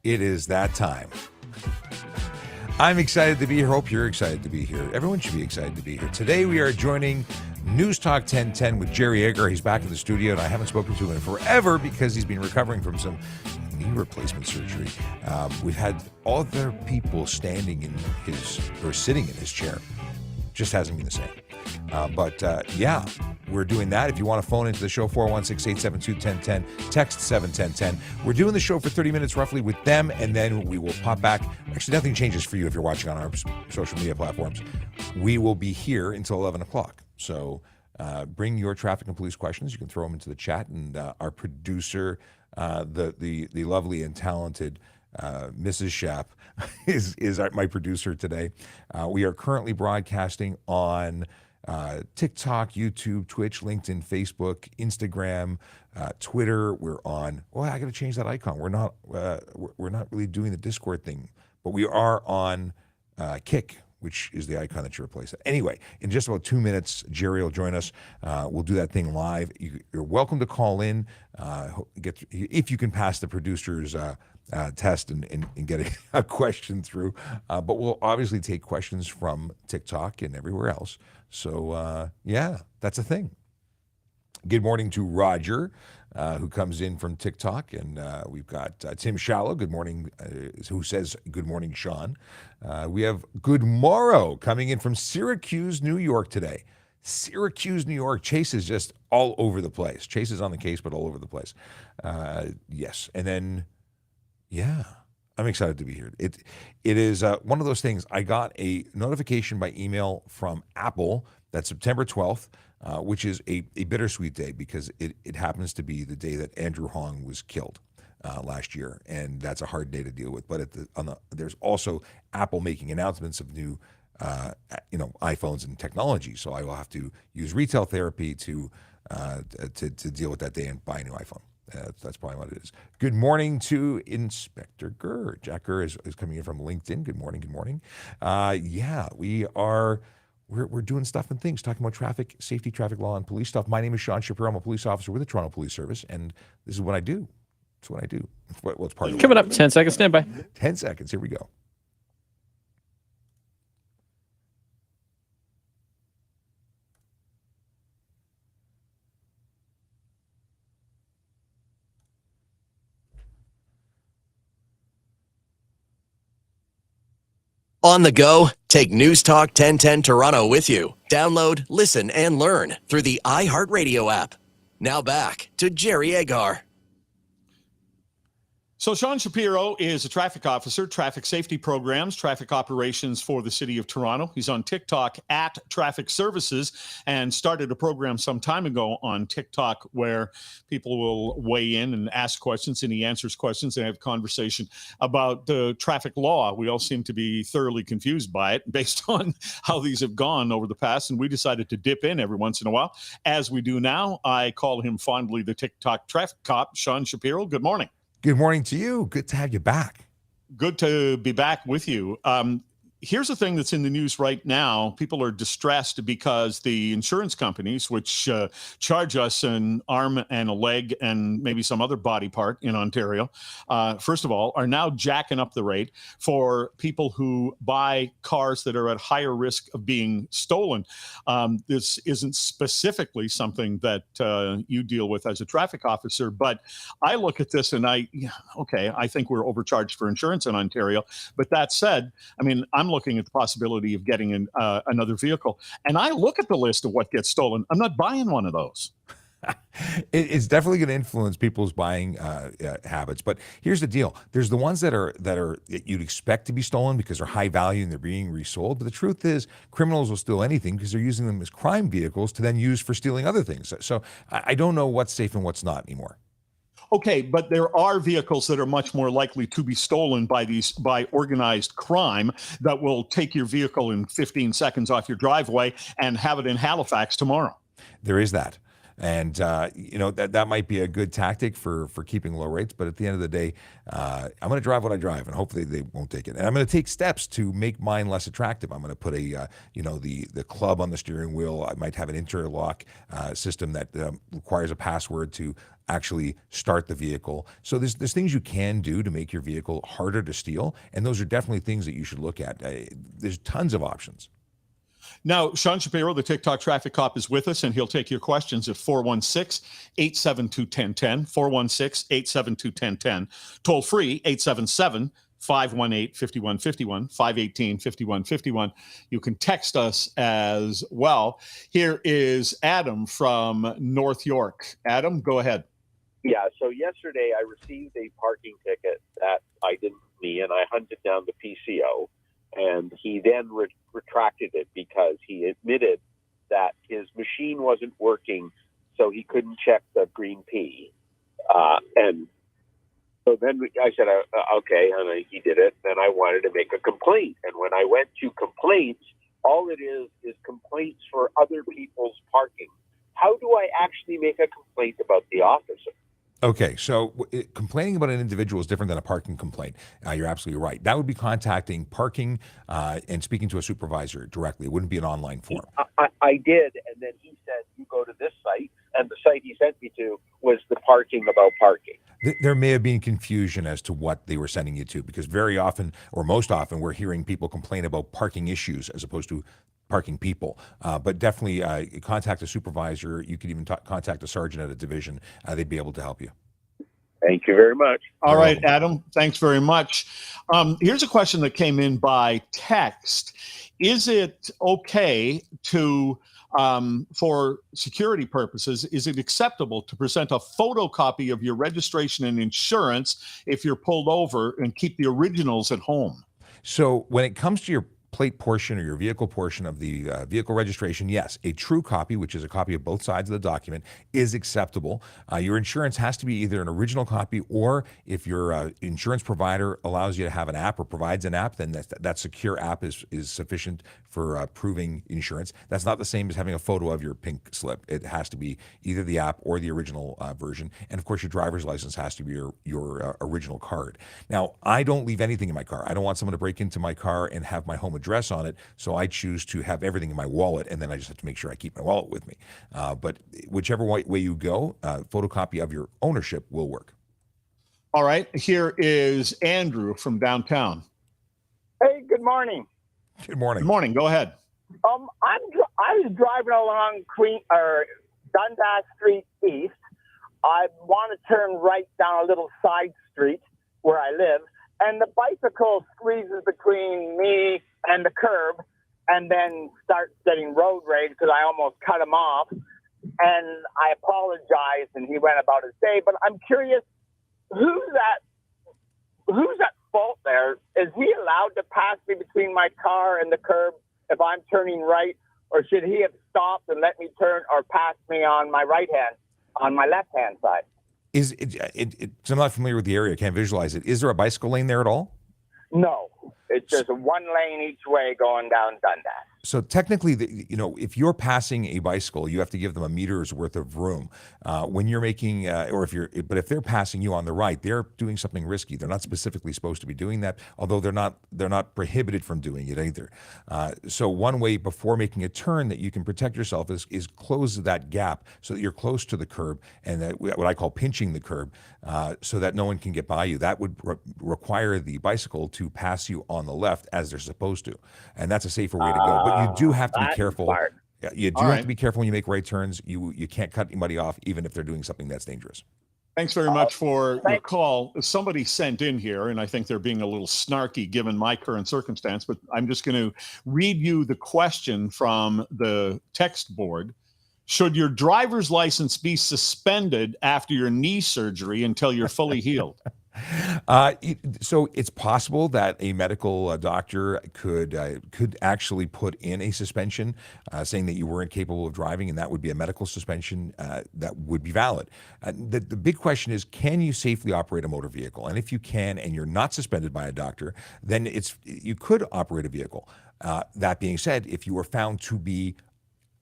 It is that time. I'm excited to be here. Hope you're excited to be here. Everyone should be excited to be here. Today we are joining News Talk 1010 with Jerry Agar. He's back in the studio, and I haven't spoken to him in forever because he's been recovering from some knee replacement surgery. We've had other people standing in his, or sitting in his chair. Just hasn't been the same. Yeah, we're doing that. If you want to phone into the show, 416-872-1010, text 71010. We're doing the show for 30 minutes roughly with them, and then we will pop back. Actually, nothing changes for you if you're watching on our social media platforms. We will be here until 11 o'clock. So bring your traffic and police questions. You can throw them into the chat, and our producer, the lovely and talented Mrs. Shap is my producer today. We are currently broadcasting on TikTok, YouTube, Twitch, LinkedIn, Facebook, Instagram, Twitter. We're on. Well, I got to change that icon. We're not really doing the Discord thing, but we are on Kick, which is the icon that you replace it. Anyway, in just about 2 minutes, Jerry will join us. We'll do that thing live. You're welcome to call in. If you can pass the producer's test and get a question through. But we'll obviously take questions from TikTok and everywhere else. So, yeah, that's a thing. Good morning to Roger, who comes in from TikTok. And we've got Tim Shallow, good morning, who says, good morning, Sean. We have Good Morrow coming in from Syracuse, New York today. Syracuse, New York. Chase is just all over the place. Chase is on the case, but all over the place. Yes. And then, yeah, I'm excited to be here. It is one of those things. I got a notification by email from Apple that September 12th, which is a bittersweet day because it happens to be the day that Andrew Hong was killed last year, and that's a hard day to deal with. But there's also Apple making announcements of new iPhones and technology, so I will have to use retail therapy to deal with that day and buy a new iPhone. That's probably what it is. Good morning to Inspector Gurr. Jack Gurr is coming in from LinkedIn. Good morning. Good morning. Yeah, we're doing stuff and things, talking about traffic, safety, traffic law, and police stuff. My name is Sean Shapiro. I'm a police officer with the Toronto Police Service, and this is what I do. It's what I do. It's part of Coming up, 10 seconds. Stand by. 10 seconds. Here we go. On the go, take News Talk 1010 Toronto with you. Download, listen, and learn through the iHeartRadio app. Now back to Jerry Agar. So Sean Shapiro is a traffic officer, traffic safety programs, traffic operations for the city of Toronto. He's on TikTok at Traffic Services and started a program some time ago on TikTok where people will weigh in and ask questions, and he answers questions and have conversation about the traffic law. We all seem to be thoroughly confused by it based on how these have gone over the past, and we decided to dip in every once in a while. As we do now, I call him fondly the TikTok traffic cop, Sean Shapiro. Good morning. Good morning to you. Good to have you back. Good to be back with you. Here's the thing that's in the news right now. People are distressed because the insurance companies, which charge us an arm and a leg and maybe some other body part in Ontario, first of all, are now jacking up the rate for people who buy cars that are at higher risk of being stolen. This isn't specifically something that you deal with as a traffic officer, but I look at this and I think we're overcharged for insurance in Ontario. But that said, I mean, I'm looking at the possibility of getting another vehicle. And I look at the list of what gets stolen. I'm not buying one of those. It's definitely going to influence people's buying habits. But here's the deal. There's the ones that you'd expect to be stolen because they're high value and they're being resold. But the truth is criminals will steal anything because they're using them as crime vehicles to then use for stealing other things. So I don't know what's safe and what's not anymore. Okay, but there are vehicles that are much more likely to be stolen by organized crime that will take your vehicle in 15 seconds off your driveway and have it in Halifax tomorrow. There is that. And that might be a good tactic for keeping low rates. But at the end of the day, I'm going to drive what I drive, and hopefully they won't take it. And I'm going to take steps to make mine less attractive. I'm going to put the club on the steering wheel. I might have an interlock system that requires a password to actually start the vehicle. So there's things you can do to make your vehicle harder to steal, and those are definitely things that you should look at. There's tons of options. Now, Sean Shapiro, the TikTok traffic cop, is with us, and he'll take your questions at 416-872-1010, 416-872-1010, toll free, 877 518-5151, 518-5151. You can text us as well. Here is Adam from North York. Adam, go ahead. Yeah, so yesterday I received a parking ticket that I didn't see, and I hunted down the PCO, and he then retracted it because he admitted that his machine wasn't working, so he couldn't check the green P. And so then I said, okay, and he did it. Then I wanted to make a complaint. And when I went to complaints, all it is complaints for other people's parking. How do I actually make a complaint about the officer? Okay, so complaining about an individual is different than a parking complaint. You're absolutely right. That would be contacting parking and speaking to a supervisor directly. It wouldn't be an online form. I did, and then he said, you go to this site, and the site he sent me to was the parking about parking. There may have been confusion as to what they were sending you to, because very often, or most often, we're hearing people complain about parking issues as opposed to parking people. But definitely contact a supervisor. You could even contact a sergeant at a division. They'd be able to help you. Thank you very much. All right, Adam, thanks very much. Here's a question that came in by text. Is it okay to, for security purposes, is it acceptable to present a photocopy of your registration and insurance if you're pulled over and keep the originals at home? So when it comes to your plate portion or your vehicle portion of the vehicle registration, yes, a true copy, which is a copy of both sides of the document, is acceptable. Your insurance has to be either an original copy, or if your insurance provider allows you to have an app or provides an app, then that secure app is sufficient for proving insurance. That's not the same as having a photo of your pink slip. It has to be either the app or the original version. And of course, your driver's license has to be your original card. Now, I don't leave anything in my car. I don't want someone to break into my car and have my home address on it, so I choose to have everything in my wallet, and then I just have to make sure I keep my wallet with me. But whichever way you go, photocopy of your ownership will work. All right, here is Andrew from downtown. Hey, good morning. Good morning. Good morning. Go ahead. I was driving along Dundas Street East. I want to turn right down a little side street where I live, and the bicycle squeezes between me and the curb, and then starts getting road rage because I almost cut him off. And I apologized, and he went about his day. But I'm curious, who's at fault there? Is he allowed to pass me between my car and the curb if I'm turning right, or should he have stopped and let me turn, or pass me on my left-hand side? So I'm not familiar with the area. I can't visualize it. Is there a bicycle lane there at all? No, it's just one lane each way going down Dundas. So technically, if you're passing a bicycle, you have to give them a meter's worth of room. When you're making, but if they're passing you on the right, they're doing something risky. They're not specifically supposed to be doing that, although they're not prohibited from doing it either. So one way before making a turn that you can protect yourself is close that gap so that you're close to the curb, and that what I call pinching the curb, so that no one can get by you. That would require the bicycle to pass you on the left as they're supposed to, and that's a safer way to go. But you do have to be careful. Smart. Yeah, you do have to be careful when you make right turns. You can't cut anybody off, even if they're doing something that's dangerous. Thanks very much for your call. Somebody sent in here, and I think they're being a little snarky given my current circumstance, but I'm just going to read you the question from the text board. Should your driver's license be suspended after your knee surgery until you're fully healed? So it's possible that a medical doctor could actually put in a suspension saying that you weren't capable of driving, and that would be a medical suspension that would be valid. The big question is, can you safely operate a motor vehicle? And if you can, and you're not suspended by a doctor, then you could operate a vehicle. That being said, if you were found to be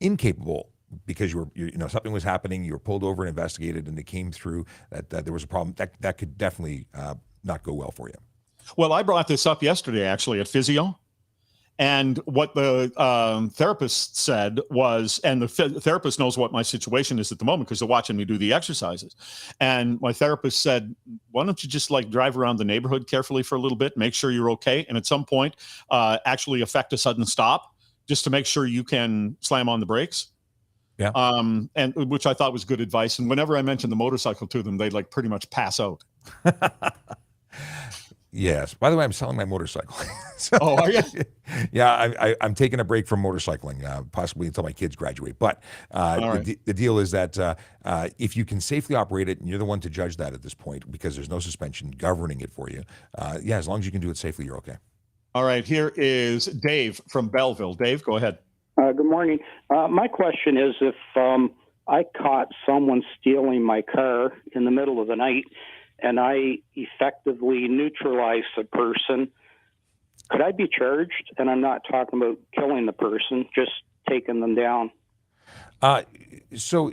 incapable because something was happening, you were pulled over and investigated, and it came through that there was a problem, that could definitely not go well for you. Well, I brought this up yesterday, actually, at physio. And what the therapist said was, and the therapist knows what my situation is at the moment because they're watching me do the exercises. And my therapist said, why don't you just like drive around the neighborhood carefully for a little bit, make sure you're okay. And at some point, actually affect a sudden stop just to make sure you can slam on the brakes. Yeah. And which I thought was good advice. And whenever I mentioned the motorcycle to them, they'd like pretty much pass out. Yes. By the way, I'm selling my motorcycle. Oh, are you? Yeah, I'm taking a break from motorcycling, possibly until my kids graduate. But right. the deal is that if you can safely operate it, and you're the one to judge that at this point, because there's no suspension governing it for you, as long as you can do it safely, you're okay. All right. Here is Dave from Belleville. Dave, go ahead. Good morning. My question is, if I caught someone stealing my car in the middle of the night and I effectively neutralize the person, could I be charged? And I'm not talking about killing the person, just taking them down. So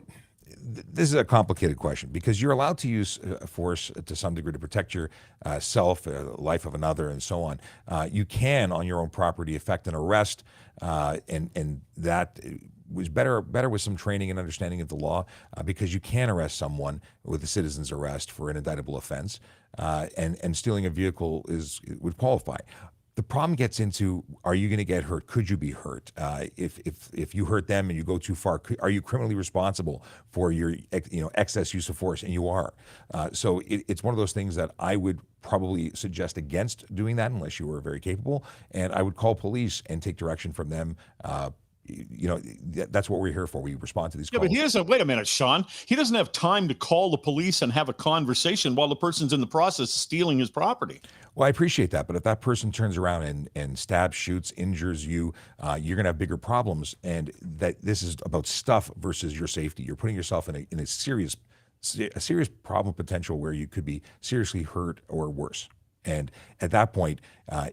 this is a complicated question because you're allowed to use force to some degree to protect your self, life of another, and so on. You can, on your own property, effect an arrest, and that was better with some training and understanding of the law, because you can arrest someone with a citizen's arrest for an indictable offense, and stealing a vehicle would qualify. The problem gets into, are you going to get hurt? Could you be hurt? If you hurt them and you go too far, are you criminally responsible for your excess use of force? And you are. So it's one of those things that I would probably suggest against doing that unless you were very capable. And I would call police and take direction from them. That's what we're here for. We respond to these calls. Yeah, but wait a minute, Sean. He doesn't have time to call the police and have a conversation while the person's in the process of stealing his property. Well, I appreciate that, but if that person turns around and stabs, shoots, injures you, you're going to have bigger problems. And that this is about stuff versus your safety. You're putting yourself in a serious problem potential where you could be seriously hurt or worse. And at that point,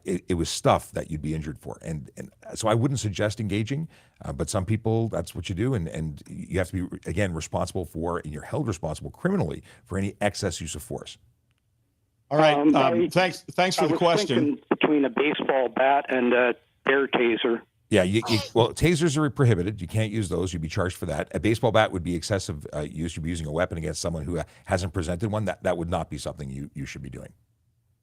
it was stuff that you'd be injured for. And so I wouldn't suggest engaging, but some people, that's what you do. And you have to be, again, responsible for, and you're held responsible criminally for any excess use of force. All right. Thanks for the question. Between a baseball bat and a air taser. Yeah, well, tasers are prohibited. You can't use those. You'd be charged for that. A baseball bat would be excessive use. You'd be using a weapon against someone who hasn't presented one. That would not be something you should be doing.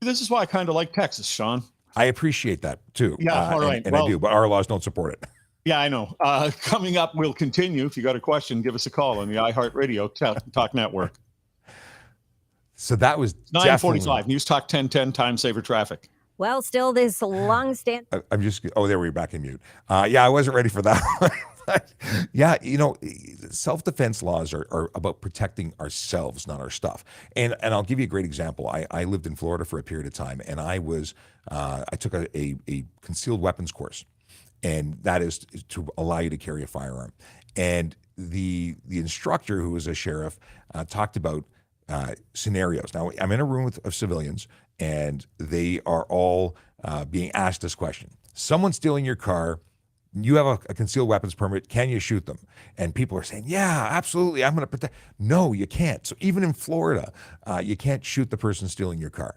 This is why I kind of like Texas, Sean. I appreciate that too. Yeah, all right. And I do, but our laws don't support it. Yeah, I know. Coming up, we'll continue. If you got a question, give us a call on the iHeartRadio Talk Network. So that was 9:45. News Talk 1010, time saver traffic. Well, still this long-standing. I'm just. Oh, there we are, back in mute. Yeah, I wasn't ready for that. But yeah, self-defense laws are about protecting ourselves, not our stuff. And I'll give you a great example. I lived in Florida for a period of time, and I took a concealed weapons course, and that is to allow you to carry a firearm. And the instructor, who was a sheriff, talked about scenarios. Now, I'm in a room of civilians, and they are all being asked this question. Someone's stealing your car. You have a concealed weapons permit. Can you shoot them? And people are saying, yeah, absolutely. I'm going to protect. No, you can't. So even in Florida, you can't shoot the person stealing your car.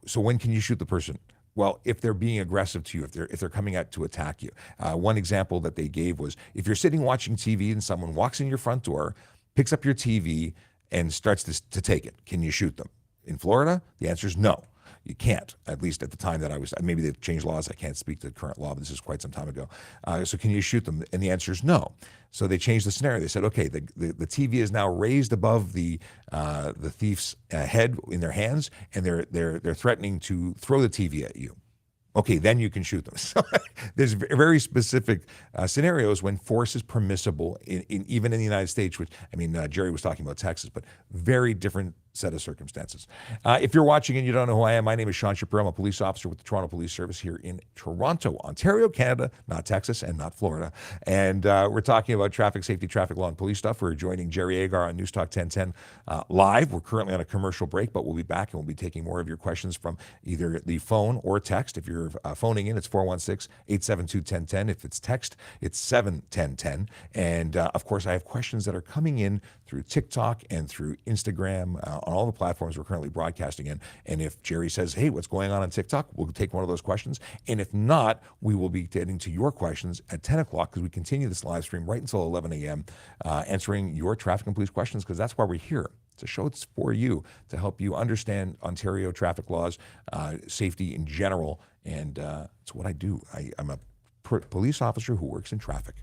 So when can you shoot the person? Well, if they're being aggressive to you, if they're coming out to attack you. One example that they gave was, if you're sitting watching TV and someone walks in your front door, picks up your TV, and starts to take it, can you shoot them? In Florida, the answer is no. You can't, at least at the time that I was, maybe they've changed laws. I can't speak to the current law, but this is quite some time ago. So can you shoot them? And the answer is no. So they changed the scenario. They said, okay, the TV is now raised above the thief's head in their hands, and they're threatening to throw the TV at you. Okay, then you can shoot them. So there's very specific scenarios when force is permissible, even in the United States, which, Jerry was talking about Texas, but very different set of circumstances. If you're watching and you don't know who I am, my name is Sean Shapiro. I'm a police officer with the Toronto Police Service here in Toronto, Ontario, Canada, not Texas and not Florida. And we're talking about traffic safety, traffic law, and police stuff. We're joining Jerry Agar on News Talk 1010 live. We're currently on a commercial break, but we'll be back and we'll be taking more of your questions from either the phone or text. If you're phoning in, it's 416-872-1010. If it's text, it's 71010. And of course, I have questions that are coming in through TikTok and through Instagram, on all the platforms we're currently broadcasting in. And if Jerry says, hey, what's going on TikTok, we'll take one of those questions. And if not, we will be getting to your questions at 10 o'clock because we continue this live stream right until 11 a.m., answering your traffic and police questions because that's why we're here. It's a show that's for you to help you understand Ontario traffic laws, safety in general. And it's what I do. I'm a police officer who works in traffic.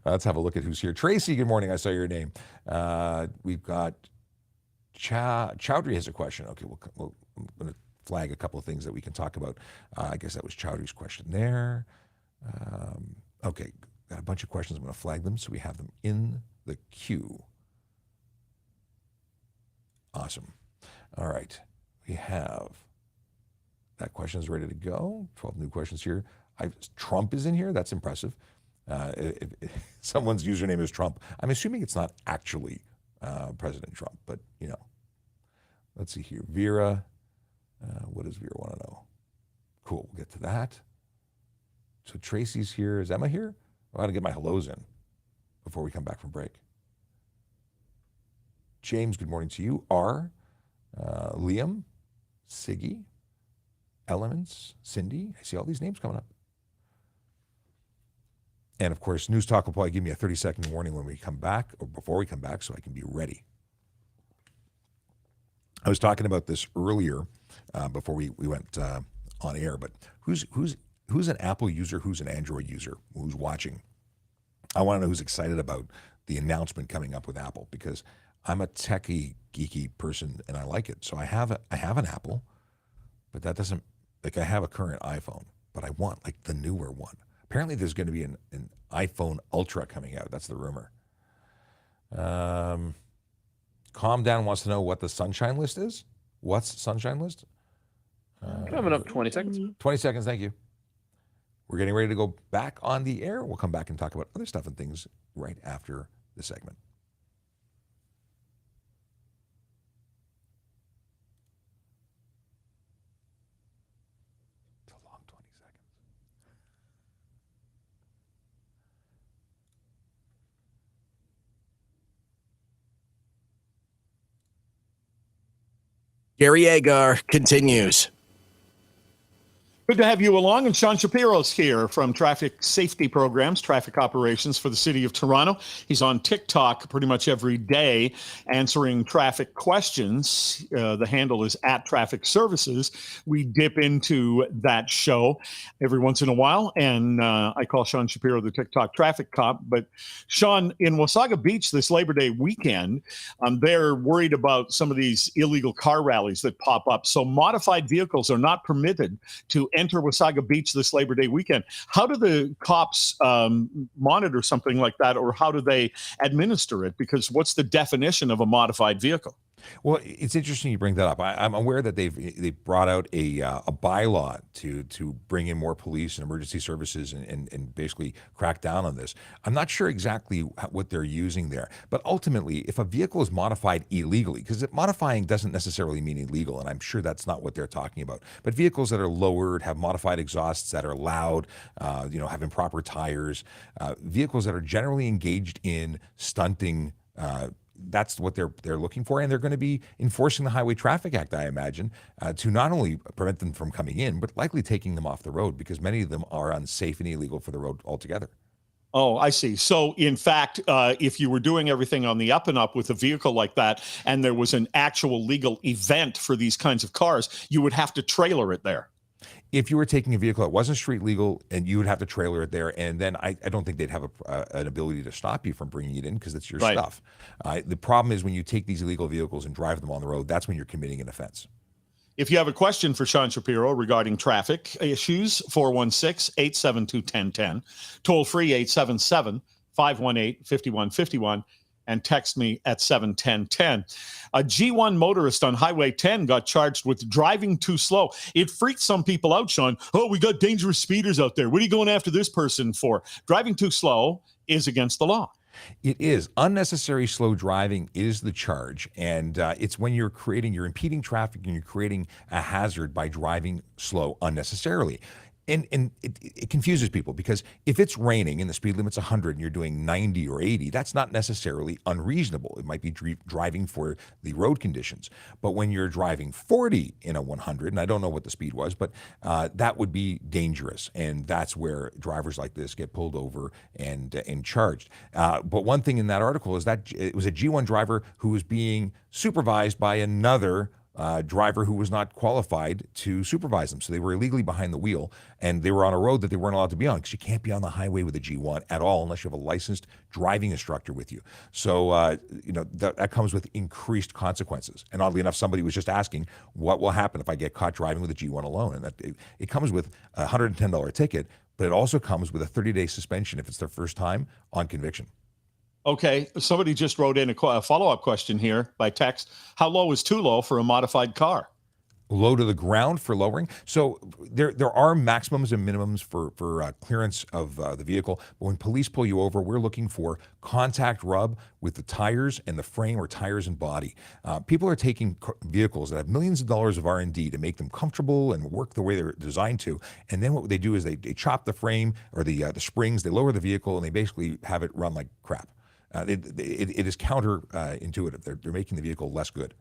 Let's have a look at who's here. Tracy, good morning. I saw your name. We've got Chowdhury has a question. Okay, I'm going to flag a couple of things that we can talk about. I guess that was Chowdhury's question there. Okay, got a bunch of questions. I'm going to flag them so we have them in the queue. Awesome. All right, we have that question is ready to go. 12 new questions here. Trump is in here. That's impressive. If someone's username is Trump, I'm assuming it's not actually President Trump, but you know. Let's see here. Vera, what does Vera want to know? Cool, we'll get to that. So Tracy's here. Is Emma here? I got to get my hellos in before we come back from break. James, good morning to you. R, Liam, Siggy, Elements, Cindy. I see all these names coming up. And of course, News Talk will probably give me a 30-second warning when we come back or before we come back so I can be ready. I was talking about this earlier before we went on air, but who's an Apple user, who's an Android user, who's watching? I want to know who's excited about the announcement coming up with Apple because I'm a techie, geeky person and I like it. So I have an Apple, but that doesn't, like I have a current iPhone, but I want like the newer one. Apparently there's going to be an iPhone Ultra coming out. That's the rumor. Calm Down wants to know what the Sunshine List is. What's Sunshine List? Coming up 20 seconds. 20 seconds, thank you. We're getting ready to go back on the air. We'll come back and talk about other stuff and things right after the segment. It's a long 20 seconds. Jerry Agar continues. Good to have you along, and Sean Shapiro's here from Traffic Safety Programs, Traffic Operations for the City of Toronto. He's on TikTok pretty much every day answering traffic questions. The handle is @TrafficServices. We dip into that show every once in a while, and I call Sean Shapiro the TikTok traffic cop. But Sean, in Wasaga Beach this Labor Day weekend, they're worried about some of these illegal car rallies that pop up. So modified vehicles are not permitted to enter Wasaga Beach this Labor Day weekend. How do the cops monitor something like that, or how do they administer it? Because what's the definition of a modified vehicle? Well, it's interesting you bring that up. I'm aware that they've brought out a bylaw to bring in more police and emergency services and basically crack down on this. I'm not sure exactly what they're using there, but ultimately, if a vehicle is modified illegally, because modifying doesn't necessarily mean illegal, and I'm sure that's not what they're talking about. But vehicles that are lowered, have modified exhausts that are loud, have improper tires, vehicles that are generally engaged in stunting. That's what they're looking for, and they're going to be enforcing the Highway Traffic Act, I imagine, to not only prevent them from coming in, but likely taking them off the road because many of them are unsafe and illegal for the road altogether. Oh, I see. So, in fact, if you were doing everything on the up and up with a vehicle like that, and there was an actual legal event for these kinds of cars, you would have to trailer it there. If you were taking a vehicle that wasn't street legal, and you would have to trailer it there, and then I don't think they'd have an ability to stop you from bringing it in because it's your stuff. The problem is when you take these illegal vehicles and drive them on the road, that's when you're committing an offense. If you have a question for Sean Shapiro regarding traffic issues, 416-872-1010, toll free 877-518-5151. and text me at 71010. A G1 motorist on Highway 10 got charged with driving too slow. It freaked some people out, Sean. Oh, we got dangerous speeders out there. What are you going after this person for? Driving too slow is against the law. It is. Unnecessary slow driving is the charge. And it's when you're impeding traffic and you're creating a hazard by driving slow unnecessarily. And it confuses people because if it's raining and the speed limit's 100 and you're doing 90 or 80, that's not necessarily unreasonable. It might be driving for the road conditions. But when you're driving 40 in a 100, and I don't know what the speed was, but that would be dangerous. And that's where drivers like this get pulled over and charged. But one thing in that article is that it was a G1 driver who was being supervised by another driver who was not qualified to supervise them. So they were illegally behind the wheel, and they were on a road that they weren't allowed to be on because you can't be on the highway with a G1 at all unless you have a licensed driving instructor with you. So, that comes with increased consequences. And oddly enough, somebody was just asking, what will happen if I get caught driving with a G1 alone? And it comes with a $110 ticket, but it also comes with a 30-day suspension if it's their first time on conviction. Okay, somebody just wrote in a follow-up question here by text. How low is too low for a modified car? Low to the ground for lowering. So there are maximums and minimums for clearance of the vehicle. But when police pull you over, we're looking for contact rub with the tires and the frame or tires and body. People are taking vehicles that have millions of dollars of R&D to make them comfortable and work the way they're designed to. And then what they do is they chop the frame or the springs, they lower the vehicle, and they basically have it run like crap. It is counterintuitive. They're making the vehicle less good.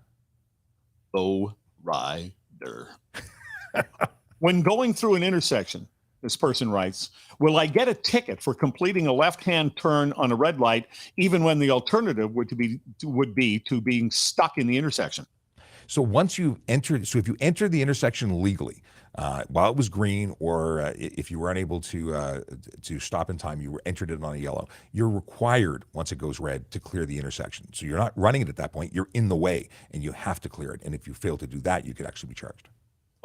Low rider. When going through an intersection, this person writes, will I get a ticket for completing a left-hand turn on a red light, even when the alternative would be to being stuck in the intersection? So if you entered the intersection legally, while it was green, or if you were unable to stop in time, you entered it on a yellow, you're required, once it goes red, to clear the intersection. So you're not running it at that point, you're in the way, and you have to clear it. And if you fail to do that, you could actually be charged.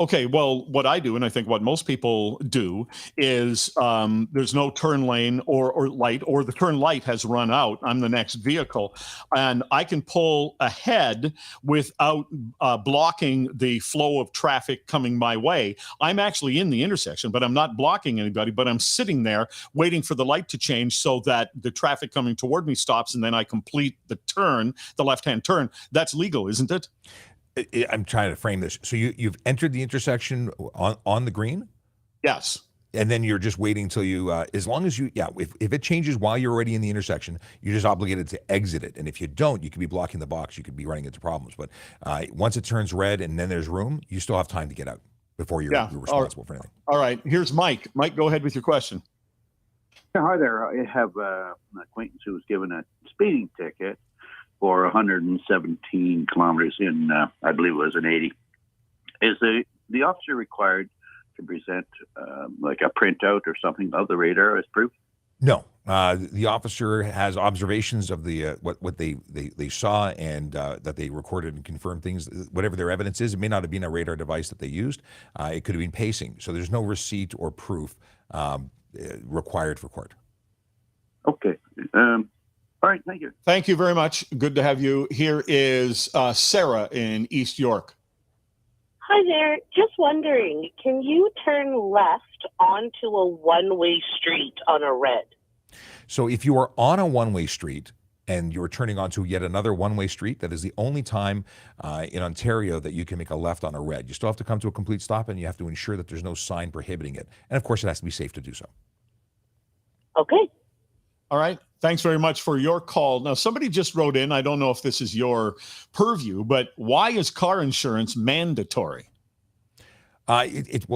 Okay, well, what I do, and I think what most people do, is there's no turn lane or light, or the turn light has run out. I'm the next vehicle, and I can pull ahead without blocking the flow of traffic coming my way. I'm actually in the intersection, but I'm not blocking anybody, but I'm sitting there waiting for the light to change so that the traffic coming toward me stops, and then I complete the turn, the left-hand turn. That's legal, isn't it? I'm trying to frame this. So you've entered the intersection on the green? Yes. And then you're just waiting until you, as long as if it changes while you're already in the intersection, you're just obligated to exit it. And if you don't, you could be blocking the box. You could be running into problems. But once it turns red and then there's room, you still have time to get out before you're responsible for anything. All right. Here's Mike. Mike, go ahead with your question. Hi there. I have an acquaintance who was given a speeding ticket for 117 kilometers in, I believe it was an 80. Is the officer required to present like a printout or something of the radar as proof? No. The officer has observations of the what they saw and that they recorded and confirmed things. Whatever their evidence is, it may not have been a radar device that they used. It could have been pacing. So there's no receipt or proof required for court. Okay. All right, thank you. Thank you very much. Good to have you. Here is Sarah in East York. Hi there. Just wondering, can you turn left onto a one-way street on a red? So if you are on a one-way street and you're turning onto yet another one-way street, that is the only time in Ontario that you can make a left on a red. You still have to come to a complete stop, and you have to ensure that there's no sign prohibiting it. And of course, it has to be safe to do so. Okay. All right. Thanks very much for your call. Now, somebody just wrote in, I don't know if this is your purview, but why is car insurance mandatory? It's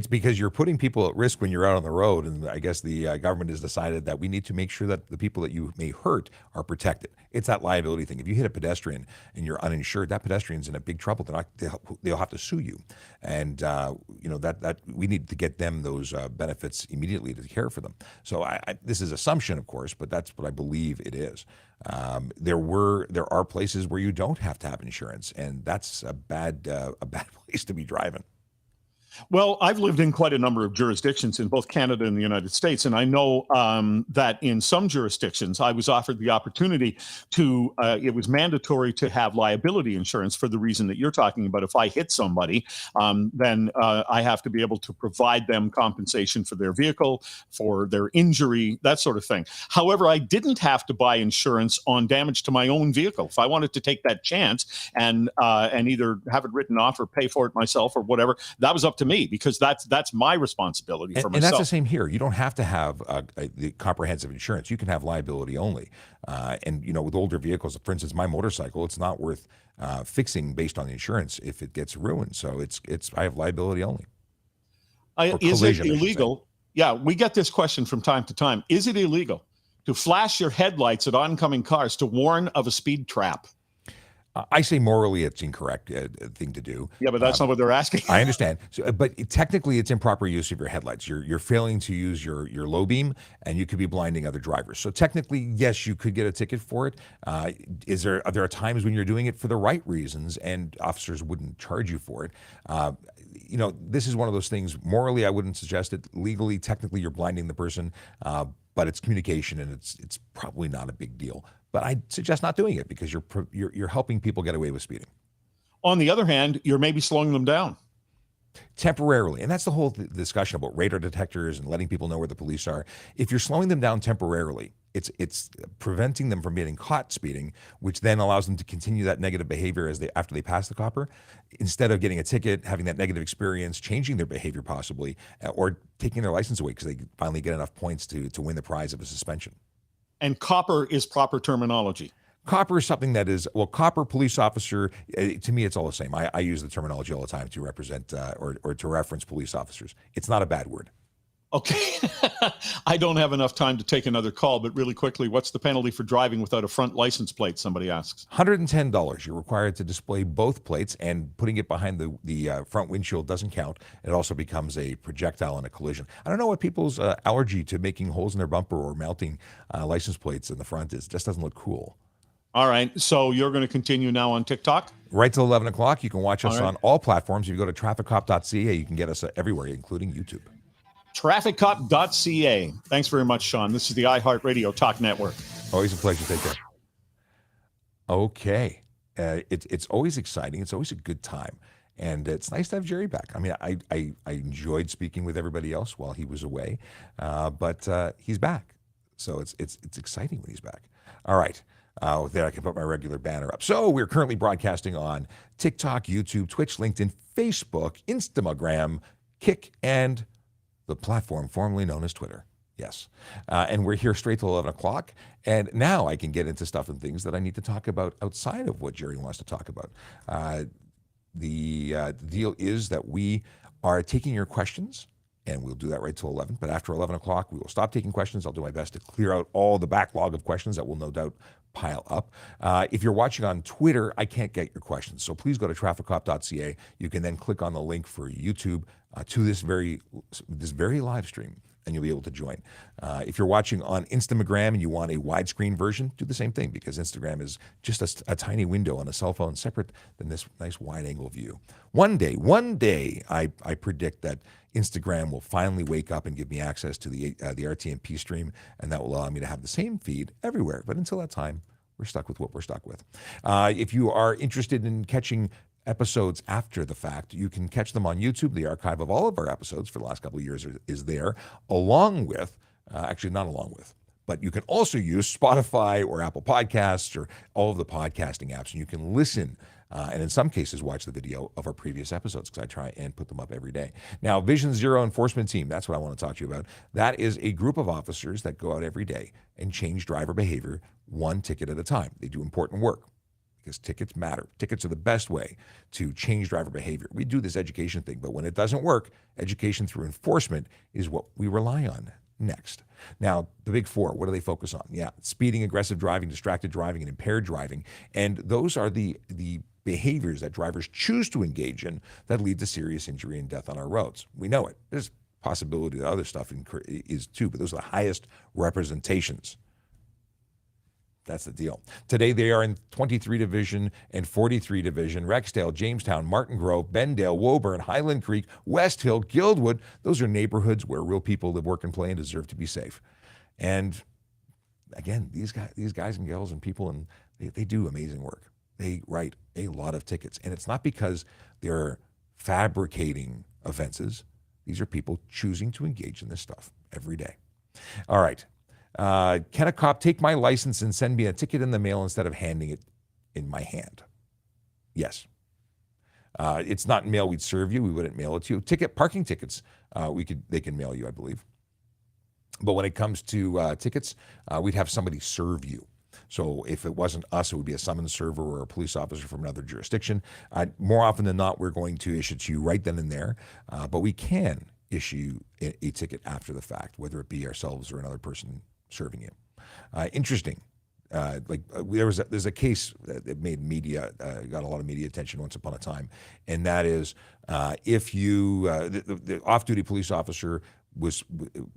because you're putting people at risk when you're out on the road, and I guess the government has decided that we need to make sure that the people that you may hurt are protected. It's that liability thing. If you hit a pedestrian and you're uninsured, that pedestrian's in a big trouble. They'll have to sue you, and that we need to get them those benefits immediately to care for them. So this is assumption, of course, but that's what I believe it is. There are places where you don't have to have insurance, and that's a bad place to be driving. Well, I've lived in quite a number of jurisdictions in both Canada and the United States, and I know that in some jurisdictions I was offered the opportunity to, it was mandatory to have liability insurance for the reason that you're talking about. If I hit somebody, then I have to be able to provide them compensation for their vehicle, for their injury, that sort of thing. However, I didn't have to buy insurance on damage to my own vehicle. If I wanted to take that chance and either have it written off or pay for it myself or whatever, that was up to me, because that's my responsibility for myself. And that's the same here. You don't have to have the comprehensive insurance. You can have liability only. And with older vehicles, for instance, my motorcycle, it's not worth fixing based on the insurance if it gets ruined. So I have liability only. Is it illegal? Yeah, we get this question from time to time. Is it illegal to flash your headlights at oncoming cars to warn of a speed trap? I say morally it's incorrect thing to do. Yeah, but that's not what they're asking. I understand. But technically it's improper use of your headlights. You're failing to use your low beam, and you could be blinding other drivers. So technically, yes, you could get a ticket for it. Are there times when you're doing it for the right reasons and officers wouldn't charge you for it? This is one of those things. Morally, I wouldn't suggest it. Legally, technically, you're blinding the person, but it's communication, and it's probably not a big deal. But I suggest not doing it, because you're helping people get away with speeding. On the other hand, you're maybe slowing them down temporarily, and that's the whole discussion about radar detectors and letting people know where the police are. If you're slowing them down temporarily, it's preventing them from getting caught speeding, which then allows them to continue that negative behavior after they pass the copper, instead of getting a ticket, having that negative experience, changing their behavior possibly, or taking their license away because they finally get enough points to win the prize of a suspension. And copper is proper terminology. Copper is something that is, copper, police officer, to me, it's all the same. I use the terminology all the time to represent or to reference police officers. It's not a bad word. Okay. I don't have enough time to take another call, but really quickly, what's the penalty for driving without a front license plate, somebody asks? $110. You're required to display both plates, and putting it behind the front windshield doesn't count. It also becomes a projectile in a collision. I don't know what people's allergy to making holes in their bumper or mounting license plates in the front is. It just doesn't look cool. All right. So you're going to continue now on TikTok? Right till 11 o'clock. You can watch us on all platforms. If you go to trafficcop.ca, you can get us everywhere, including YouTube. Trafficcop.ca. Thanks very much, Sean. This is the iHeartRadio Talk Network. Always a pleasure. Take care. Okay. It's always exciting. It's always a good time. And it's nice to have Jerry back. I mean, I enjoyed speaking with everybody else while he was away, but he's back. So it's exciting when he's back. All right. There I can put my regular banner up. So we're currently broadcasting on TikTok, YouTube, Twitch, LinkedIn, Facebook, Instagram, Kick, and the platform formerly known as Twitter. Yes. And we're here straight till 11 o'clock. And now I can get into stuff and things that I need to talk about outside of what Jerry wants to talk about. The deal is that we are taking your questions, and we'll do that right till 11. But after 11 o'clock, we will stop taking questions. I'll do my best to clear out all the backlog of questions that will no doubt pile up. If you're watching on Twitter, I can't get your questions. So please go to trafficcop.ca. You can then click on the link for YouTube to this very live stream, and you'll be able to join. If you're watching on Instagram and you want a widescreen version, do the same thing, because Instagram is just a tiny window on a cell phone, separate than this nice wide-angle view. One day, I predict that Instagram will finally wake up and give me access to the RTMP stream, and that will allow me to have the same feed everywhere. But until that time, we're stuck with what we're stuck with. If you are interested in catching episodes after the fact, you can catch them on YouTube. The archive of all of our episodes for the last couple of years is there, along with, actually not along with, but you can also use Spotify or Apple Podcasts or all of the podcasting apps, and you can listen and in some cases watch the video of our previous episodes, because I try and put them up every day. Now, Vision Zero Enforcement Team, that's what I want to talk to you about. That is a group of officers that go out every day and change driver behavior one ticket at a time. They do important work, because tickets matter. Tickets are the best way to change driver behavior. We do this education thing, but when it doesn't work, education through enforcement is what we rely on next. Now, the big four, what do they focus on? Yeah, speeding, aggressive driving, distracted driving, and impaired driving. And those are the behaviors that drivers choose to engage in that lead to serious injury and death on our roads. We know it. There's possibility that other stuff is too, but those are the highest representations. That's the deal. Today, they are in 23 Division and 43 Division, Rexdale, Jamestown, Martin Grove, Bendale, Woburn, Highland Creek, West Hill, Guildwood. Those are neighborhoods where real people live, work, and play and deserve to be safe. And again, these guys and girls and people, and they do amazing work. They write a lot of tickets. And it's not because they're fabricating offenses. These are people choosing to engage in this stuff every day. All right. Can a cop take my license and send me a ticket in the mail instead of handing it in my hand? Yes. It's not mail we'd serve you. We wouldn't mail it to you. Parking tickets, they can mail you, I believe. But when it comes to tickets, we'd have somebody serve you. So if it wasn't us, it would be a summons server or a police officer from another jurisdiction. More often than not, we're going to issue to you right then and there. But we can issue a ticket after the fact, whether it be ourselves or another person serving you. Interesting. There's a case that made media, got a lot of media attention once upon a time, and that is if you, the off-duty police officer was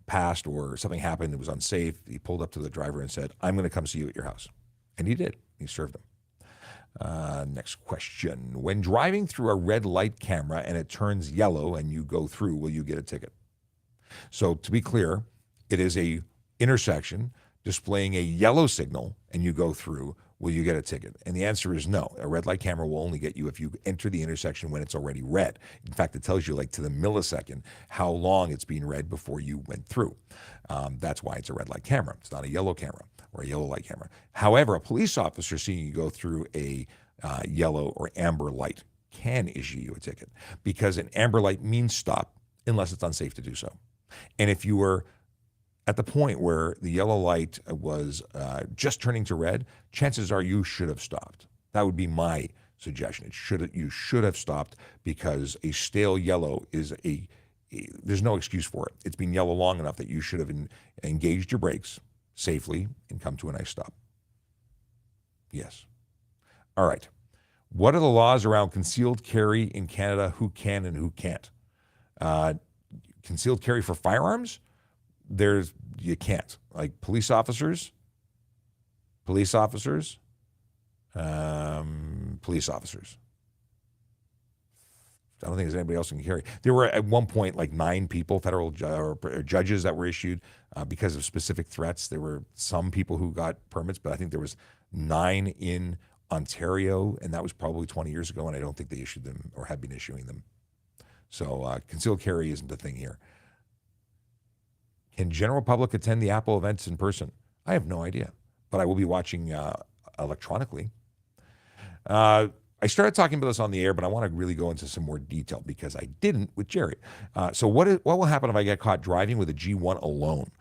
passed or something happened that was unsafe, he pulled up to the driver and said, "I'm going to come see you at your house." And he did. He served them. Next question. When driving through a red light camera and it turns yellow and you go through, will you get a ticket? So to be clear, it is a intersection displaying a yellow signal and you go through, will you get a ticket? And the answer is no. A red light camera will only get you if you enter the intersection when it's already red. In fact, it tells you like to the millisecond how long it's been red before you went through. That's why it's a red light camera. It's not a yellow camera or a yellow light camera. However, a police officer seeing you go through a yellow or amber light can issue you a ticket because an amber light means stop unless it's unsafe to do so. And if you were at the point where the yellow light was just turning to red, chances are you should have stopped. That would be my suggestion. You should have stopped because a stale yellow is there's no excuse for it. It's been yellow long enough that you should have engaged your brakes safely and come to a nice stop. Yes. All right. What are the laws around concealed carry in Canada? Who can and who can't? Concealed carry for firearms? You can't. Like police officers. I don't think there's anybody else who can carry. There were at one point like 9 people, federal judges that were issued because of specific threats. There were some people who got permits, but I think there was 9 in Ontario, and that was probably 20 years ago, and I don't think they issued them or have been issuing them. So concealed carry isn't a thing here. Can general public attend the Apple events in person? I have no idea, but I will be watching electronically. I started talking about this on the air, but I want to really go into some more detail because I didn't with Jerry. So what will happen if I get caught driving with a G1 alone?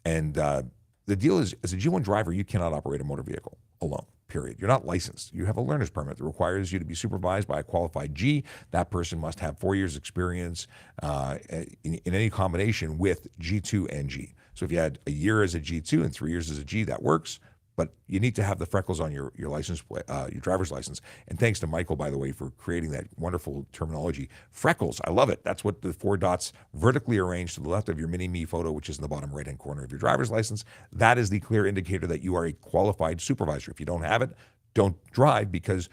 And the deal is, as a G1 driver, you cannot operate a motor vehicle alone, period. You're not licensed. You have a learner's permit that requires you to be supervised by a qualified G. That person must have 4 years experience in any combination with G2 and G. So if you had a year as a G2 and 3 years as a G, that works. But you need to have the freckles on your license, your driver's license. And thanks to Michael, by the way, for creating that wonderful terminology. Freckles, I love it. That's what the 4 dots vertically arranged to the left of your mini-me photo, which is in the bottom right-hand corner of your driver's license. That is the clear indicator that you are a qualified supervisor. If you don't have it, don't drive because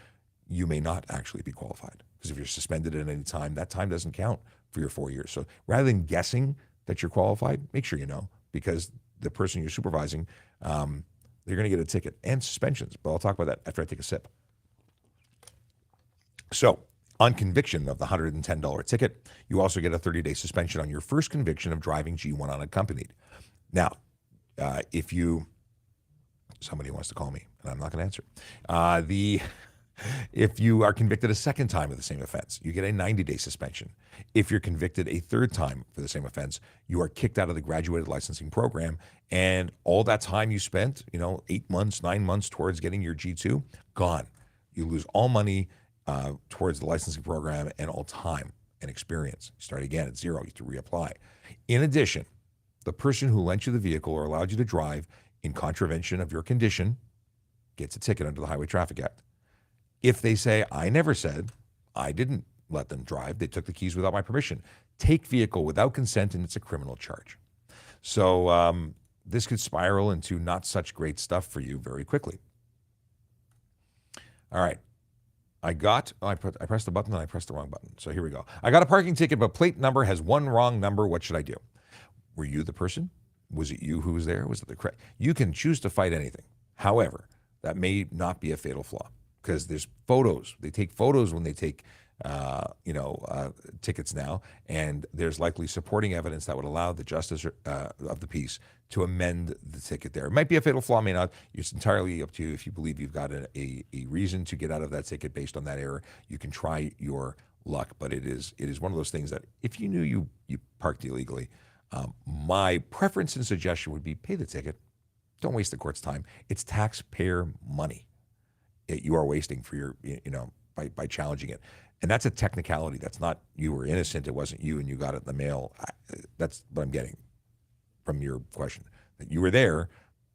you may not actually be qualified. Because if you're suspended at any time, that time doesn't count for your 4 years. So rather than guessing that you're qualified, make sure you know, because the person you're supervising, they're going to get a ticket and suspensions, but I'll talk about that after I take a sip. So, on conviction of the $110 ticket, you also get a 30-day suspension on your first conviction of driving G1 unaccompanied. Now, somebody wants to call me, and I'm not going to answer. If you are convicted a second time of the same offense, you get a 90-day suspension. If you're convicted a third time for the same offense, you are kicked out of the graduated licensing program, and all that time you spent, 8 months, 9 months towards getting your G2, gone. You lose all money towards the licensing program and all time and experience. You start again at 0. You have to reapply. In addition, the person who lent you the vehicle or allowed you to drive in contravention of your condition gets a ticket under the Highway Traffic Act. If they say, I never said, I didn't let them drive, they took the keys without my permission, take vehicle without consent, and it's a criminal charge. So this could spiral into not such great stuff for you very quickly. All right. I pressed the button and I pressed the wrong button. So here we go. I got a parking ticket, but plate number has one wrong number. What should I do? Were you the person? Was it you who was there? Was it the correct? You can choose to fight anything. However, that may not be a fatal flaw because there's photos. They take photos when they take, tickets now, and there's likely supporting evidence that would allow the justice of the peace to amend the ticket there. It might be a fatal flaw, may not. It's entirely up to you. If you believe you've got a reason to get out of that ticket based on that error, you can try your luck. But it is one of those things that if you knew you parked illegally, my preference and suggestion would be pay the ticket. Don't waste the court's time. It's taxpayer money you are wasting for your, by challenging it. And that's a technicality. That's not you were innocent. It wasn't you and you got it in the mail. That's what I'm getting from your question. That you were there,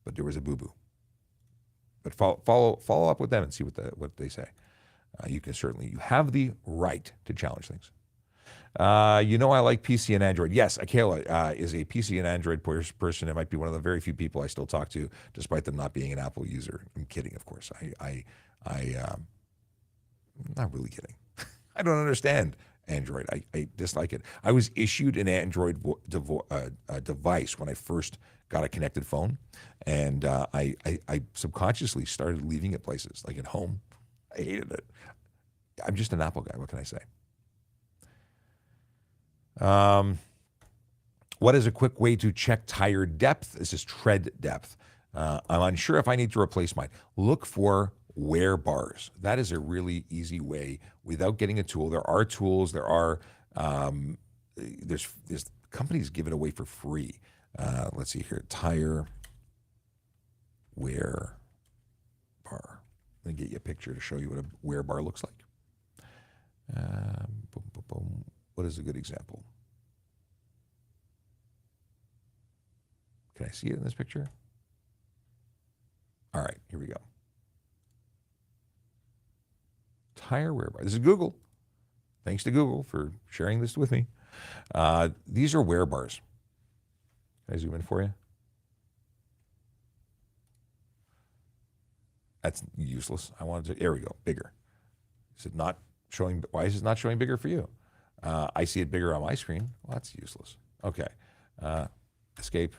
but there was a boo-boo. But follow up with them and see what they say. You have the right to challenge things. I like PC and Android. Yes, Akela is a PC and Android person. It might be one of the very few people I still talk to, despite them not being an Apple user. I'm kidding, of course. I'm not really kidding. I don't understand Android. I dislike it. I was issued an Android device when I first got a connected phone, and I subconsciously started leaving it places, like at home. I hated it. I'm just an Apple guy. What can I say? What is a quick way to check tire depth? This is tread depth. I'm unsure if I need to replace mine. Look for wear bars. That is a really easy way without getting a tool. There are tools. There are there's companies give it away for free. Let's see here. Tire wear bar. Let me get you a picture to show you what a wear bar looks like. Boom, boom, boom. What is a good example? Can I see it in this picture? All right, here we go. Tire wear bar. This is Google. Thanks to Google for sharing this with me. These are wear bars. Can I zoom in for you? That's useless. I wanted to, there we go, bigger. Is it not showing, why is it not showing bigger for you? I see it bigger on my screen. Well, that's useless. Okay. Escape.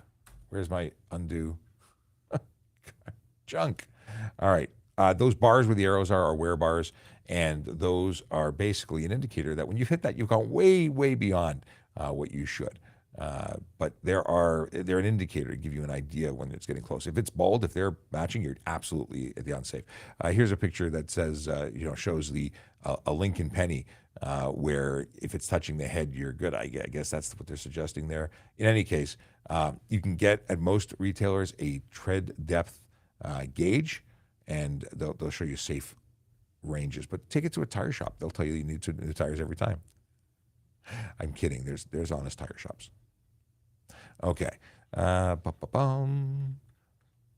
Where's my undo? Junk. All right. Those bars where the arrows are wear bars, and those are basically an indicator that when you hit that, you've gone way, way beyond what you should. But they're an indicator to give you an idea when it's getting close. If it's bald, if they're matching, you're absolutely at the unsafe. Here's a picture that says, shows a Lincoln penny where if it's touching the head, you're good. I guess that's what they're suggesting there. In any case, you can get at most retailers a tread depth gauge, and they'll show you safe ranges. But take it to a tire shop. They'll tell you need new tires every time. I'm kidding. There's honest tire shops. Okay. But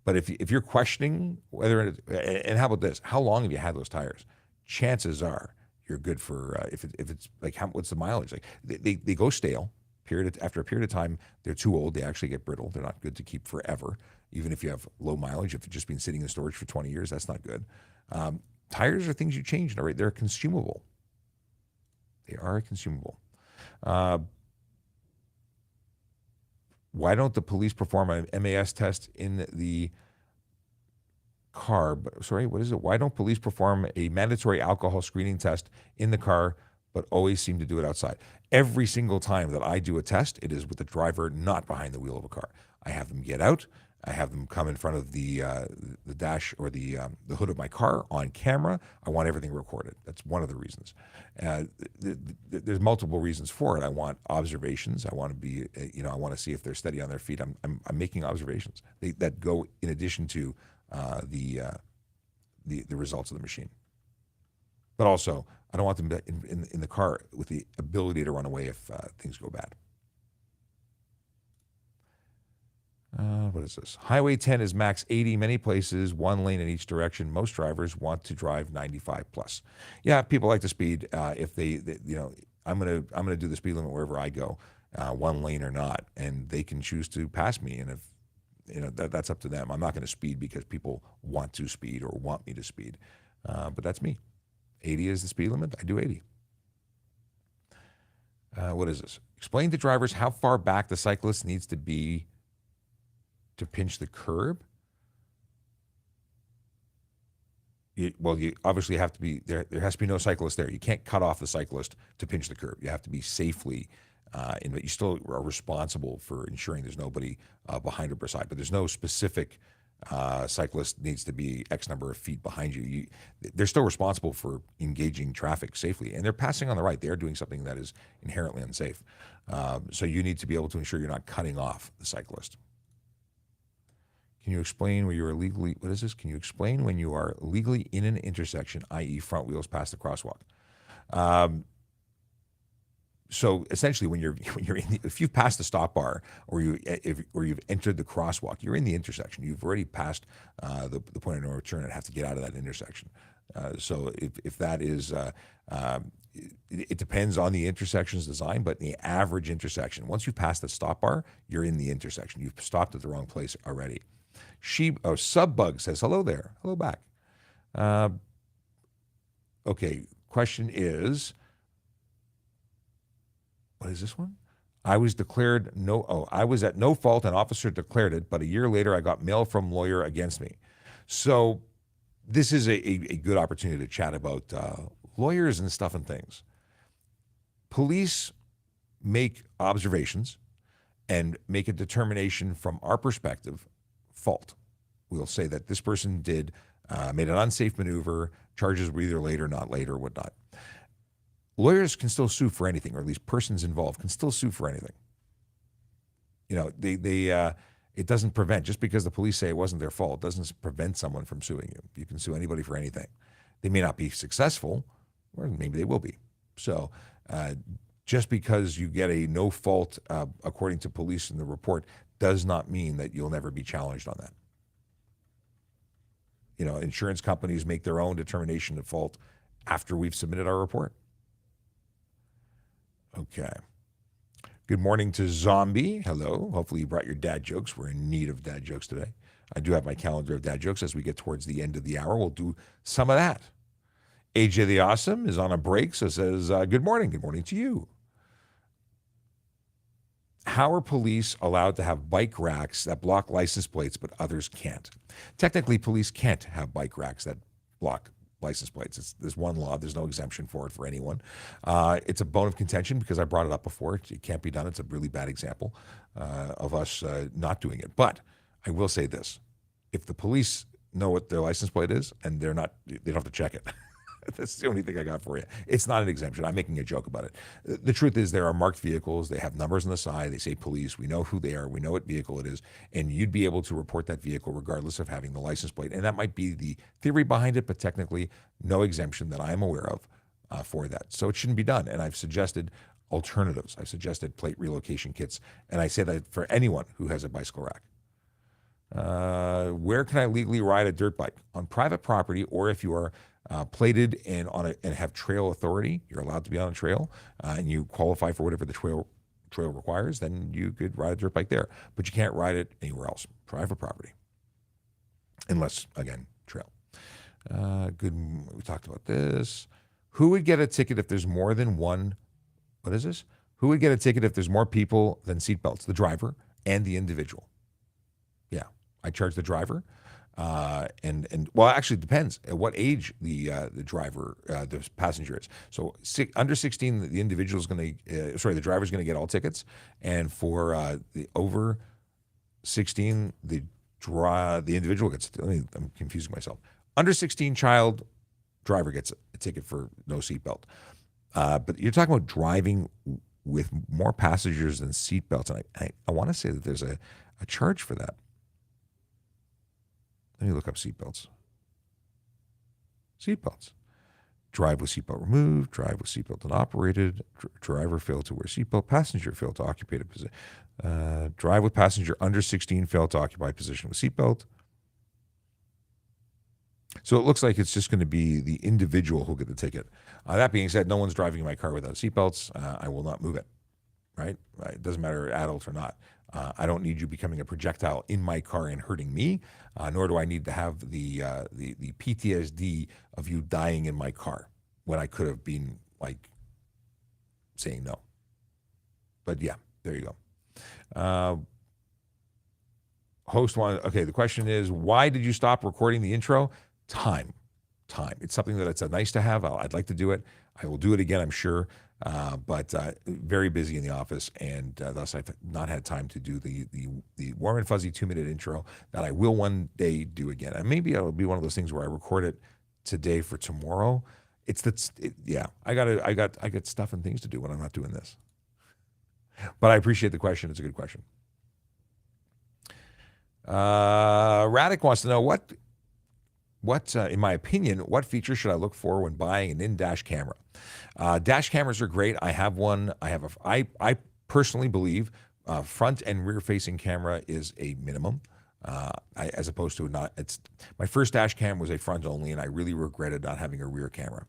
if you're questioning whether and how about this? How long have you had those tires? Chances are you're good for if it's like what's the mileage like? They go stale. After a period of time, they're too old. They actually get brittle. They're not good to keep forever. Even if you have low mileage, if it's just been sitting in storage for 20 years, that's not good. Tires are things you change. Right? They're consumable. They are consumable. Why don't the police perform an MAS test in the car? Sorry, what is it? Why don't police perform a mandatory alcohol screening test in the car, but always seem to do it outside? Every single time that I do a test, it is with the driver not behind the wheel of a car. I have them get out. I have them come in front of the dash or the hood of my car on camera. I want everything recorded. That's one of the reasons. There's multiple reasons for it. I want observations. I want to be, I want to see if they're steady on their feet. I'm making observations that go in addition to the results of the machine. But also, I don't want them in the car with the ability to run away if things go bad. What is this? Highway 10 is max 80, many places, one lane in each direction. Most drivers want to drive 95 plus. Yeah, people like to speed. If I'm gonna do the speed limit wherever I go, one lane or not, and they can choose to pass me. And that's up to them. I'm not going to speed because people want to speed or want me to speed. But that's me. 80 is the speed limit. I do 80. What is this? Explain to drivers how far back the cyclist needs to be to pinch the curb. You obviously have to be there. There has to be no cyclist there. You can't cut off the cyclist to pinch the curb. You have to be safely but you still are responsible for ensuring there's nobody behind or beside. But there's no specific cyclist needs to be X number of feet behind you. They're still responsible for engaging traffic safely, and they're passing on the right. They're doing something that is inherently unsafe. So you need to be able to ensure you're not cutting off the cyclist. Can you explain when you are legally? What is this? Can you explain when you are legally in an intersection, i.e., front wheels past the crosswalk? So essentially, when you're if you've passed the stop bar or you've entered the crosswalk, you're in the intersection. You've already passed the point of no return and have to get out of that intersection. So if that is, it depends on the intersection's design, but in the average intersection, once you've passed the stop bar, you're in the intersection. You've stopped at the wrong place already. Subbug says hello there, hello back. Okay, question is. What is this one? I was at no fault. An officer declared it, but a year later I got mail from lawyer against me. So this is a good opportunity to chat about lawyers and stuff and things. Police make observations and make a determination from our perspective, fault. We'll say that this person made an unsafe maneuver, charges were either late or not late or whatnot. Lawyers can still sue for anything, or at least persons involved can still sue for anything. It doesn't prevent, just because the police say it wasn't their fault, it doesn't prevent someone from suing you. You can sue anybody for anything. They may not be successful, or maybe they will be. So just because you get a no fault, according to police in the report, does not mean that you'll never be challenged on that. Insurance companies make their own determination of fault after we've submitted our report. Okay. Good morning to Zombie. Hello. Hopefully you brought your dad jokes. We're in need of dad jokes today. I do have my calendar of dad jokes. As we get towards the end of the hour, we'll do some of that. AJ the Awesome is on a break, so says, good morning. Good morning to you. How are police allowed to have bike racks that block license plates, but others can't? Technically, police can't have bike racks that block license plates. There's one law. There's no exemption for it for anyone. It's a bone of contention because I brought it up before. It can't be done. It's a really bad example of us not doing it. But I will say this. If the police know what their license plate is and they don't have to check it. That's the only thing I got for you. It's not an exemption. I'm making a joke about it. The truth is there are marked vehicles. They have numbers on the side. They say police. We know who they are. We know what vehicle it is. And you'd be able to report that vehicle regardless of having the license plate. And that might be the theory behind it, but technically no exemption that I'm aware of for that. So it shouldn't be done. And I've suggested alternatives. I've suggested plate relocation kits. And I say that for anyone who has a bicycle rack. Where can I legally ride a dirt bike? On private property, or if you are plated and have trail authority, you're allowed to be on a trail, and you qualify for whatever the trail requires, then you could ride a dirt bike there. But you can't ride it anywhere else, private property, unless, again, trail. Good. We talked about this. Who would get a ticket if there's more than one? What is this? Who would get a ticket if there's more people than seatbelts? The driver and the individual. Yeah, I charge the driver. And well, actually, it depends at what age the driver, the passenger is. So under 16, the individual is going to, the driver is going to get all tickets, and for the over 16, the individual gets. I'm confusing myself. Under 16 child driver gets a ticket for no seatbelt. But you're talking about driving with more passengers than seatbelts, and I want to say that there's a charge for that. Let me look up seatbelts. Seatbelts. Drive with seatbelt removed. Drive with seatbelt unoperated. Driver failed to wear seatbelt. Passenger failed to occupy a position. Drive with passenger under 16 failed to occupy position with seatbelt. So it looks like it's just going to be the individual who'll get the ticket. That being said, no one's driving my car without seatbelts. I will not move it. right? It doesn't matter adult or not. I don't need you becoming a projectile in my car and hurting me, nor do I need to have the PTSD of you dying in my car when I could have been like saying no. But yeah, there you go. Host one. Okay, the question is, why did you stop recording the intro? Time. It's something that it's a nice to have. I'd like to do it. I will do it again, I'm sure. But very busy in the office, and thus I've not had time to do the warm and fuzzy 2-minute intro that I will one day do again. And maybe it'll be one of those things where I record it today for tomorrow. I got stuff and things to do when I'm not doing this. But I appreciate the question. It's a good question. Radic wants to know what in my opinion, what features should I look for when buying an in-dash camera? Dash cameras are great. I have one. I personally believe front and rear-facing camera is a minimum, as opposed to not. My first dash cam was a front only, and I really regretted not having a rear camera.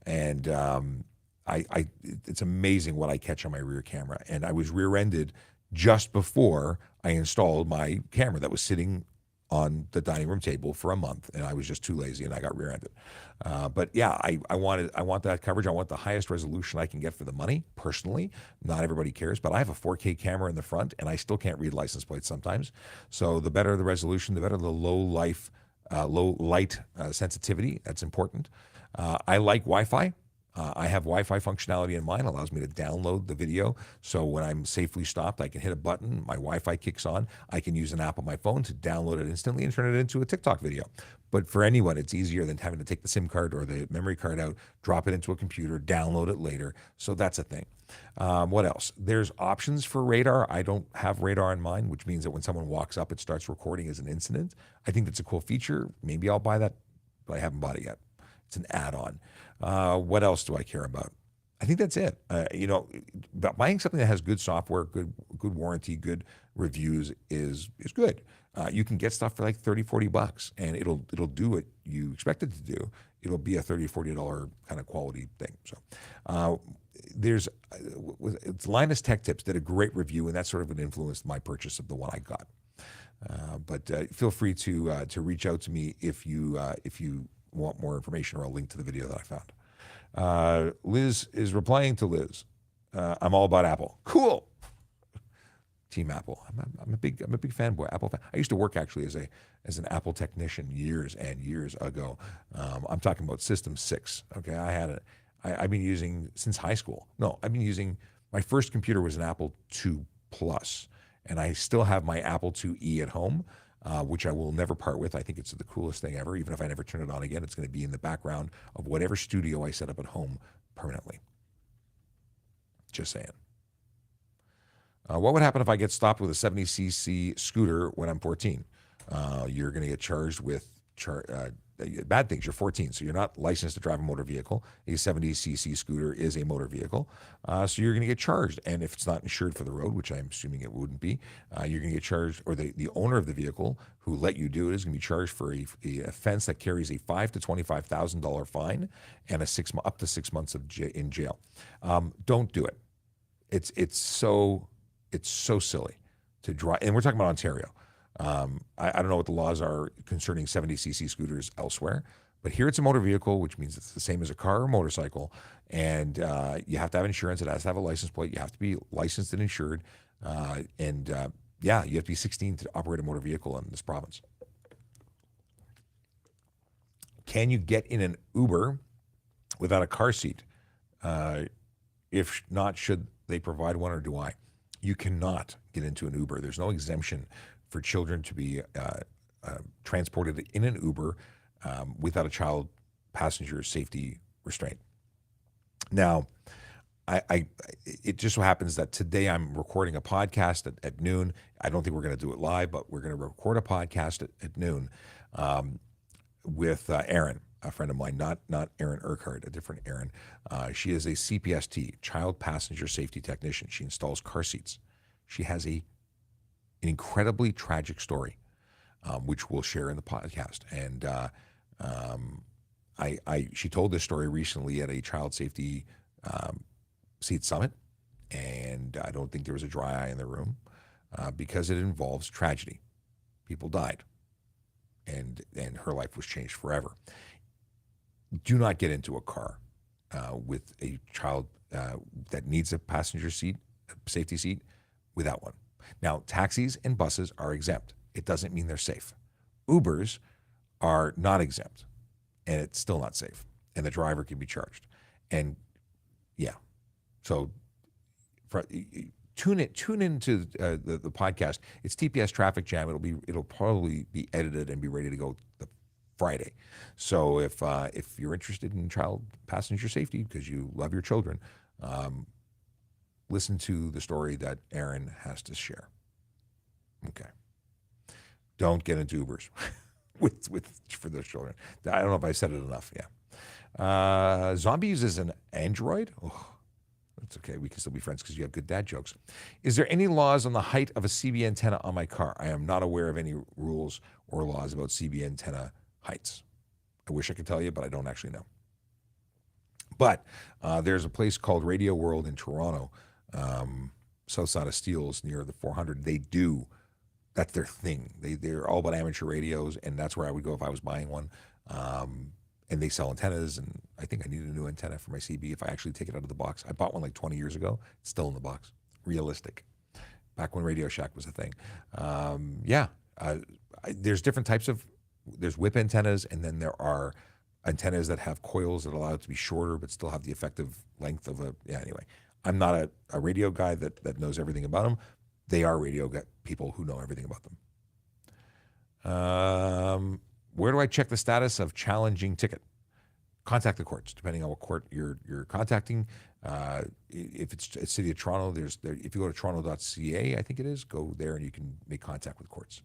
And it's amazing what I catch on my rear camera. And I was rear-ended just before I installed my camera that was sitting on the dining room table for a month, and I was just too lazy and I got rear-ended. But yeah, I want that coverage. I want the highest resolution I can get for the money. Personally, not everybody cares, but I have a 4K camera in the front, and I still can't read license plates sometimes. So the better the resolution, the better the low light sensitivity. That's important. I like Wi-Fi. I have Wi-Fi functionality in mine. It allows me to download the video. So when I'm safely stopped, I can hit a button, my Wi-Fi kicks on. I can use an app on my phone to download it instantly and turn it into a TikTok video. But for anyone, it's easier than having to take the SIM card or the memory card out, drop it into a computer, download it later. So that's a thing. What else? There's options for radar. I don't have radar in mine, which means that when someone walks up, it starts recording as an incident. I think that's a cool feature. Maybe I'll buy that, but I haven't bought it yet. It's an add-on. What else do I care about? I think that's it. But buying something that has good software, good warranty, good reviews is good. You can get stuff for like $30-$40, and it'll do what you expect it to do. It'll be a $30-$40 kind of quality thing. So it's Linus Tech Tips did a great review, and that sort of influenced my purchase of the one I got. But feel free to reach out to me if you want more information, or a link to the video that I found. Liz is replying to Liz. I'm all about Apple. Cool. Team Apple. I'm a big fanboy. Apple fan. I used to work actually as an Apple technician years and years ago. I'm talking about System 6. Okay, I've been using since high school. No, I've been using, my first computer was an Apple II Plus, and I still have my Apple IIe at home. Which I will never part with. I think it's the coolest thing ever. Even if I never turn it on again, it's going to be in the background of whatever studio I set up at home permanently. Just saying. What would happen if I get stopped with a 70cc scooter when I'm 14? You're going to get charged with bad things. You're 14, so you're not licensed to drive a motor vehicle. A 70cc scooter is a motor vehicle, so you're going to get charged. And if it's not insured for the road, which I'm assuming it wouldn't be, you're going to get charged, or the owner of the vehicle who let you do it is going to be charged for a offense that carries a $5,000 to $25,000 fine and up to 6 months in jail. Don't do it. It's so silly to drive, and we're talking about Ontario. I don't know what the laws are concerning 70cc scooters elsewhere, but here it's a motor vehicle, which means it's the same as a car or motorcycle, and you have to have insurance. It has to have a license plate. You have to be licensed and insured, and you have to be 16 to operate a motor vehicle in this province. Can you get in an Uber without a car seat? If not, should they provide one, or do I? You cannot get into an Uber. There's no exemption for children to be transported in an Uber without a child passenger safety restraint. Now, it just so happens that today I'm recording a podcast at noon. I don't think we're going to do it live, but we're going to record a podcast at noon with Erin, a friend of mine, not Erin Urquhart, a different Erin. She is a CPST, child passenger safety technician. She installs car seats. She has an incredibly tragic story, which we'll share in the podcast. And she told this story recently at a child safety seat summit, and I don't think there was a dry eye in the room because it involves tragedy. People died, and her life was changed forever. Do not get into a car with a child that needs a passenger seat, a safety seat, without one. Now, taxis and buses are exempt. It doesn't mean they're safe. Ubers are not exempt, and it's still not safe, and the driver can be charged. And yeah, so tune into the podcast. It's TPS Traffic Jam. It'll probably be edited and be ready to go the Friday. So if you're interested in child passenger safety because you love your children, listen to the story that Aaron has to share. Okay. Don't get into Ubers for those children. I don't know if I said it enough. Yeah. Zombie uses an Android. Oh, that's okay. We can still be friends because you have good dad jokes. Is there any laws on the height of a CB antenna on my car? I am not aware of any rules or laws about CB antenna heights. I wish I could tell you, but I don't actually know. But there's a place called Radio World in Toronto, south side of Steeles near the 400. They do. That's their thing. They're all about amateur radios, and that's where I would go if I was buying one. And they sell antennas, and I think I need a new antenna for my CB if I actually take it out of the box. I bought one like 20 years ago. It's still in the box. Realistic. Back when Radio Shack was a thing. There's different types of, there's whip antennas, and then there are antennas that have coils that allow it to be shorter but still have the effective length of anyway. I'm not a radio guy that knows everything about them. They are radio people who know everything about them. Where do I check the status of challenging ticket? Contact the courts, depending on what court you're contacting. If it's City of Toronto, if you go to toronto.ca, I think it is, go there and you can make contact with courts.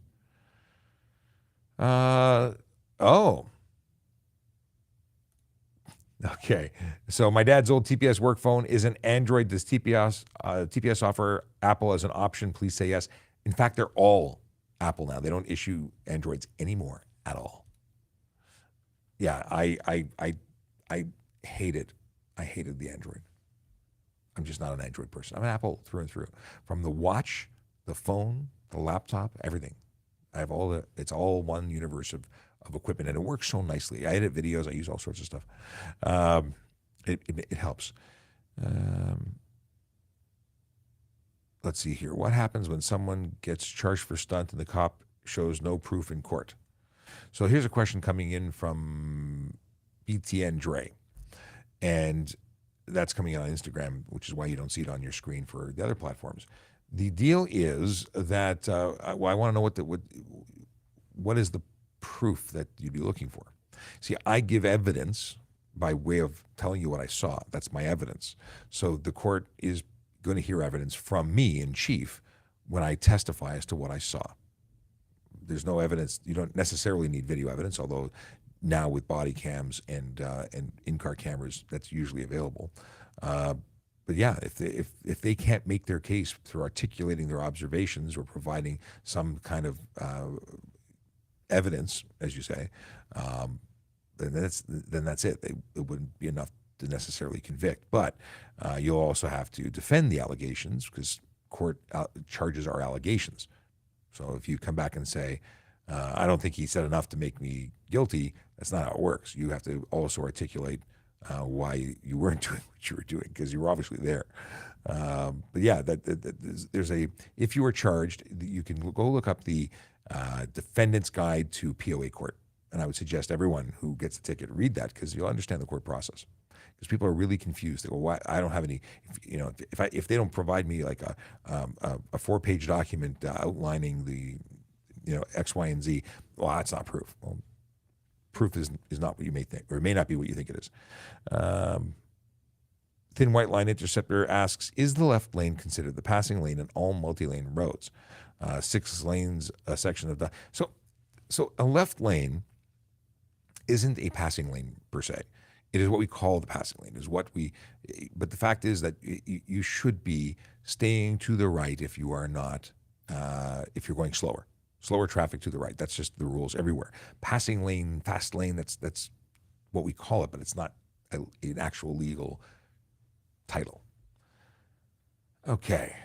Okay. So my dad's old TPS work phone is an Android. Does TPS offer Apple as an option? Please say yes. In fact, they're all Apple now. They don't issue Androids anymore at all. Yeah, I hated the Android. I'm just not an Android person. I'm an Apple through and through. From the watch, the phone, the laptop, everything. I have it's all one universe of equipment, and it works so nicely. I edit videos. I use all sorts of stuff. It helps. Let's see here. What happens when someone gets charged for stunt and the cop shows no proof in court? So here's a question coming in from BTN Dre, and that's coming on Instagram, which is why you don't see it on your screen for the other platforms. The deal is that I want to know what is the proof that you'd be looking for. See, I give evidence by way of telling you what I saw. That's my evidence. So the court is going to hear evidence from me in chief when I testify as to what I saw. There's no evidence. You don't necessarily need video evidence, although now with body cams and in-car cameras, that's usually available. But yeah, if they can't make their case through articulating their observations or providing some kind of evidence, as you say, then that's it. It wouldn't be enough to necessarily convict. But you'll also have to defend the allegations because court charges are allegations. So if you come back and say, I don't think he said enough to make me guilty, that's not how it works. You have to also articulate why you weren't doing what you were doing because you were obviously there. But yeah, if you were charged, you can go look up the Defendant's Guide to POA Court. And I would suggest everyone who gets a ticket read that because you'll understand the court process. Because people are really confused. They go, "Why? I don't have any." If they don't provide me like a 4-page document outlining the X, Y, and Z, well, that's not proof. Well, proof is not what you may think, or it may not be what you think it is. Thin White Line Interceptor asks, is the left lane considered the passing lane in all multi-lane roads? 6 lanes, a section of so a left lane isn't a passing lane per se. It is what we call the passing lane. But the fact is that you should be staying to the right if you are not, if you're going slower traffic to the right. That's just the rules everywhere. Passing lane, fast lane, that's what we call it, but it's not an actual legal title. Okay.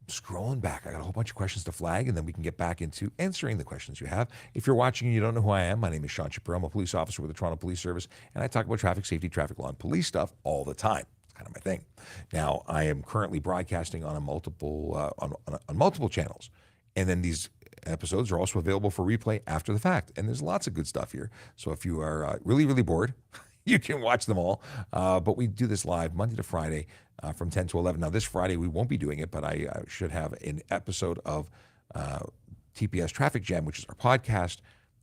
scrolling back. I got a whole bunch of questions to flag, and then we can get back into answering the questions you have. If you're watching and you don't know who I am, my name is Sean Shapiro. I'm a police officer with the Toronto Police Service, and I talk about traffic safety, traffic law, and police stuff all the time. It's kind of my thing. Now, I am currently broadcasting on multiple channels, and then these episodes are also available for replay after the fact. And there's lots of good stuff here. So if you are really, really bored, you can watch them all. But we do this live Monday to Friday from 10 to 11. Now, this Friday, we won't be doing it, but I should have an episode of TPS Traffic Jam, which is our podcast.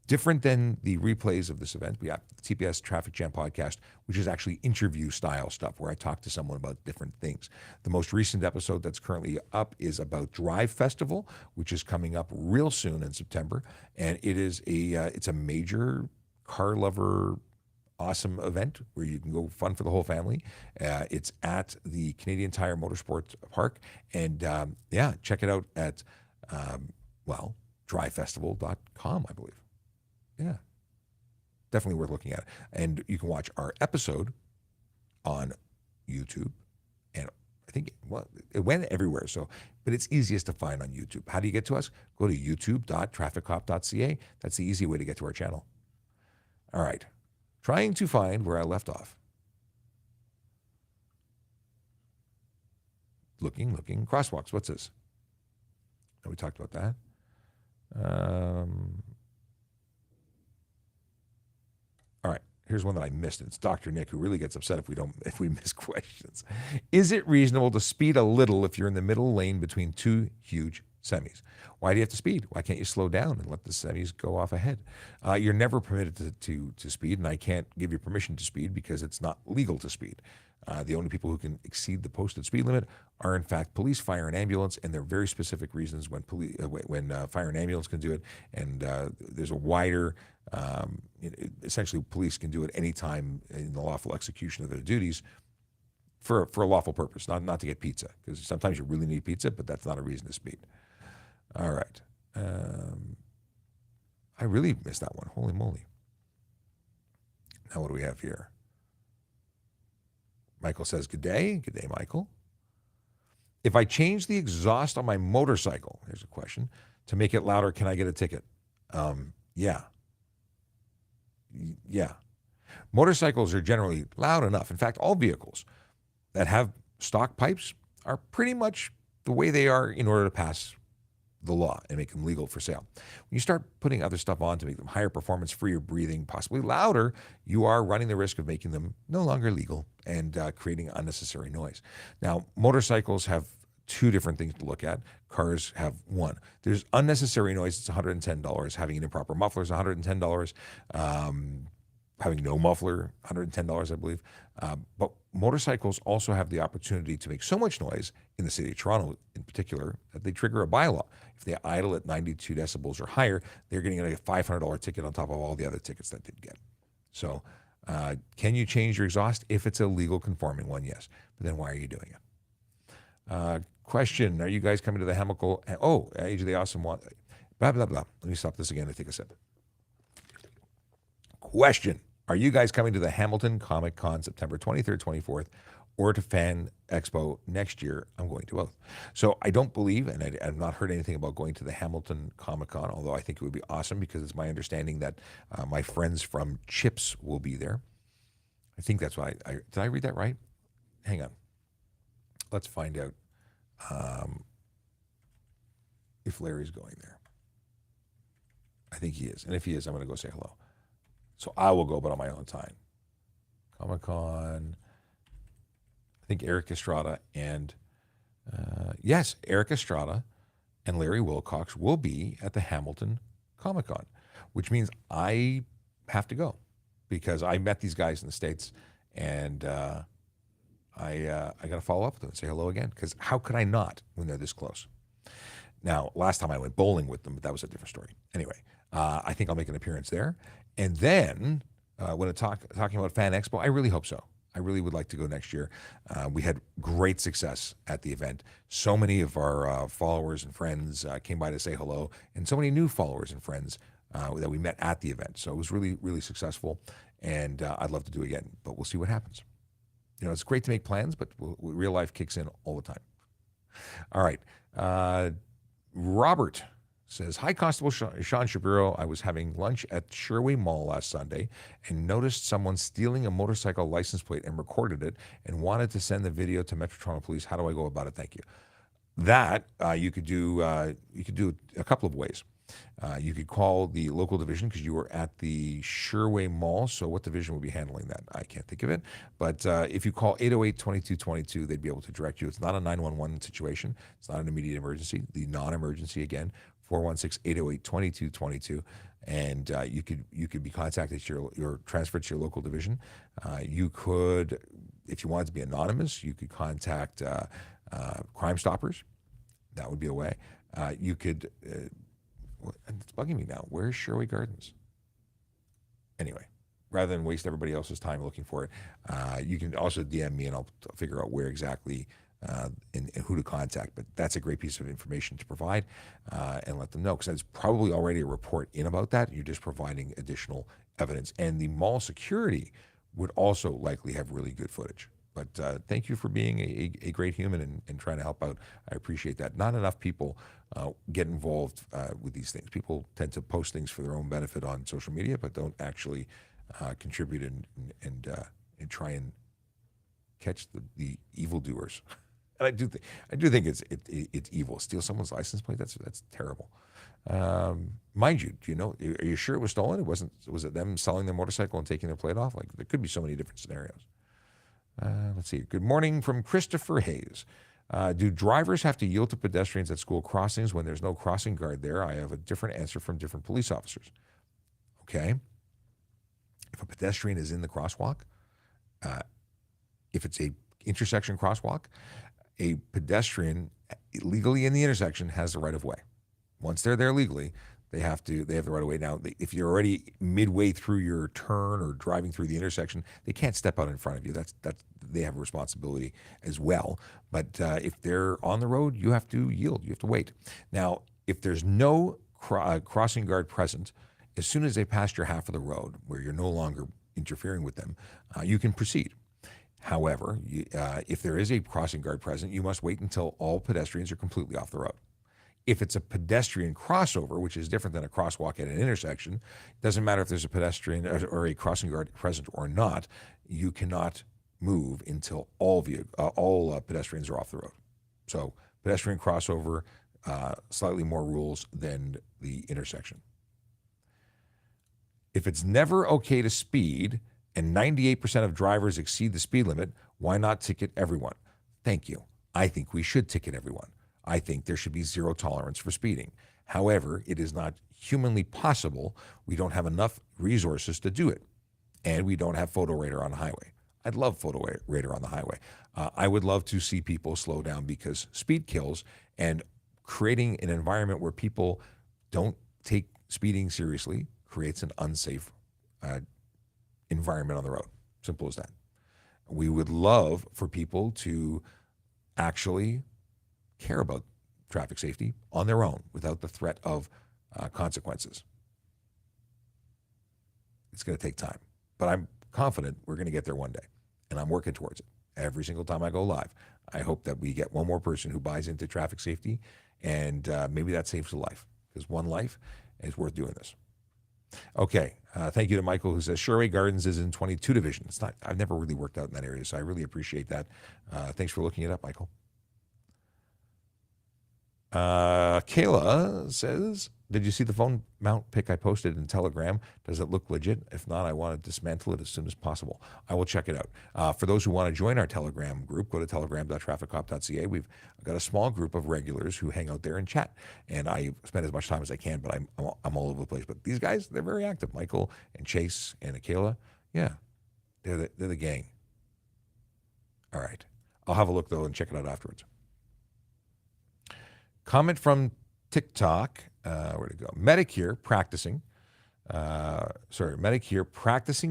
Different than the replays of this event, we have the TPS Traffic Jam podcast, which is actually interview style stuff where I talk to someone about different things. The most recent episode that's currently up is about Drive Festival, which is coming up real soon in September. And it is it's a major car lover awesome event where you can go fun for the whole family. It's at the Canadian Tire Motorsports Park. And check it out at, drivefestival.com, I believe. Yeah, definitely worth looking at. And you can watch our episode on YouTube. And I think, it went everywhere. But it's easiest to find on YouTube. How do you get to us? Go to youtube.trafficcop.ca. That's the easy way to get to our channel. All right. Trying to find where I left off. Looking. Crosswalks. What's this? We talked about that. All right, here's one that I missed. It's Dr. Nick, who really gets upset if we miss questions. Is it reasonable to speed a little if you're in the middle lane between two huge semis? Why do you have to speed? Why can't you slow down and let the semis go off ahead? You're never permitted to speed, and I can't give you permission to speed because it's not legal to speed. The only people who can exceed the posted speed limit are, in fact, police, fire, and ambulance, and there are very specific reasons when fire and ambulance can do it, and there's a wider, essentially, police can do it anytime in the lawful execution of their duties for a lawful purpose, not to get pizza, because sometimes you really need pizza, but that's not a reason to speed. All right. I really missed that one. Holy moly. Now what do we have here? Michael says, good day. Good day, Michael. If I change the exhaust on my motorcycle, here's a question, to make it louder, can I get a ticket? Yeah. Motorcycles are generally loud enough. In fact, all vehicles that have stock pipes are pretty much the way they are in order to pass the law and make them legal for sale. When you start putting other stuff on to make them higher performance, freer breathing, possibly louder, you are running the risk of making them no longer legal and creating unnecessary noise. Now, motorcycles have two different things to look at. Cars have one. There's unnecessary noise. It's $110. Having an improper muffler is $110. Having no muffler, $110, I believe. But motorcycles also have the opportunity to make so much noise, in the city of Toronto in particular, that they trigger a bylaw. If they idle at 92 decibels or higher, they're getting a $500 ticket on top of all the other tickets that they'd get. So can you change your exhaust? If it's a legal conforming one, yes. But then why are you doing it? Question, are you guys coming to the Hamilton? Age of the Awesome one. Blah, blah, blah. Let me stop this again and take a sip. Question. Are you guys coming to the Hamilton ComicCon September 23rd, 24th, or to Fan Expo next year? I'm going to both. So I don't believe, and I've not heard anything about going to the Hamilton ComicCon, although I think it would be awesome because it's my understanding that my friends from CHIPS will be there. I think that's why. Did I read that right? Hang on. Let's find out if Larry's going there. I think he is. And if he is, I'm going to go say hello. So I will go, but on my own time. Comic-Con. I think Eric Estrada and, Eric Estrada and Larry Wilcox will be at the Hamilton Comic-Con, which means I have to go because I met these guys in the States and I got to follow up with them and say hello again because how could I not when they're this close? Now, last time I went bowling with them, but that was a different story. Anyway, I think I'll make an appearance there. And then when talking about Fan Expo, I really hope so. I really would like to go next year. We had great success at the event. So many of our followers and friends came by to say hello, and so many new followers and friends that we met at the event. So it was really, really successful, and I'd love to do it again, but we'll see what happens. You know, it's great to make plans, but real life kicks in all the time. All right. Robert says, hi, Constable Sean Shapiro. I was having lunch at Sherway Mall last Sunday and noticed someone stealing a motorcycle license plate and recorded it and wanted to send the video to Metro Toronto Police. How do I go about it? Thank you. That you could do a couple of ways. You could call the local division because you were at the Sherway Mall. So what division would be handling that? I can't think of it. But if you call 808-2222, they'd be able to direct you. It's not a 911 situation. It's not an immediate emergency. The non-emergency, again, 416-808-2222. And you could be contacted you're transferred to your local division. You could, if you wanted to be anonymous, you could contact Crime Stoppers. That would be a way. You could... it's bugging me now. Where's Sherway Gardens? Anyway, rather than waste everybody else's time looking for it, you can also DM me and I'll figure out where exactly and who to contact. But that's a great piece of information to provide and let them know, because there's probably already a report in about that. You're just providing additional evidence. And the mall security would also likely have really good footage. But thank you for being a great human and trying to help out. I appreciate that. Not enough people get involved with these things. People tend to post things for their own benefit on social media, but don't actually contribute and try and catch the evildoers. And I do think it's evil. Steal someone's license plate, that's terrible. Mind you, do you know? Are you sure it was stolen? Was it them selling their motorcycle and taking their plate off? Like, there could be so many different scenarios. Let's see. Good morning from Christopher Hayes. Do drivers have to yield to pedestrians at school crossings when there's no crossing guard there? I have a different answer from different police officers. Okay. If a pedestrian is in the crosswalk, if it's a intersection crosswalk, a pedestrian legally in the intersection has the right of way. Once they're there legally, they have the right of way. Now, if you're already midway through your turn or driving through the intersection, they can't step out in front of you. That's they have a responsibility as well. But if they're on the road, you have to yield. You have to wait. Now, if there's no crossing guard present, as soon as they pass your half of the road, where you're no longer interfering with them, you can proceed. However, if there is a crossing guard present, you must wait until all pedestrians are completely off the road. If it's a pedestrian crossover, which is different than a crosswalk at an intersection, doesn't matter if there's a pedestrian or a crossing guard present or not, you cannot move until all pedestrians are off the road. So pedestrian crossover, slightly more rules than the intersection. If it's never okay to speed and 98% of drivers exceed the speed limit, why not ticket everyone? Thank you. I think we should ticket everyone. I think there should be zero tolerance for speeding. However, it is not humanly possible. We don't have enough resources to do it. And we don't have photo radar on the highway. I'd love photo radar on the highway. I would love to see people slow down, because speed kills, and creating an environment where people don't take speeding seriously creates an unsafe environment on the road. Simple as that. We would love for people to actually care about traffic safety on their own without the threat of consequences. It's going to take time, but I'm confident we're going to get there one day, and I'm working towards it. Every single time I go live, I hope that we get one more person who buys into traffic safety, and maybe that saves a life, because one life is worth doing this. Okay, thank you to Michael, who says Sherway Gardens is in 22 Division. It's not. I've never really worked out in that area, so I really appreciate that. Thanks for looking it up, Michael. Kayla says, did you see the phone mount pic I posted in Telegram? Does it look legit? If not, I want to dismantle it as soon as possible. I will check it out. For those who want to join our Telegram group, go to telegram.trafficcop.ca. We've got a small group of regulars who hang out there and chat. And I spend as much time as I can, but I'm all over the place. But these guys, they're very active. Michael and Chase and Kayla, yeah, they're the gang. All right. I'll have a look, though, and check it out afterwards. Comment from TikTok. Where'd it go? Medicare practicing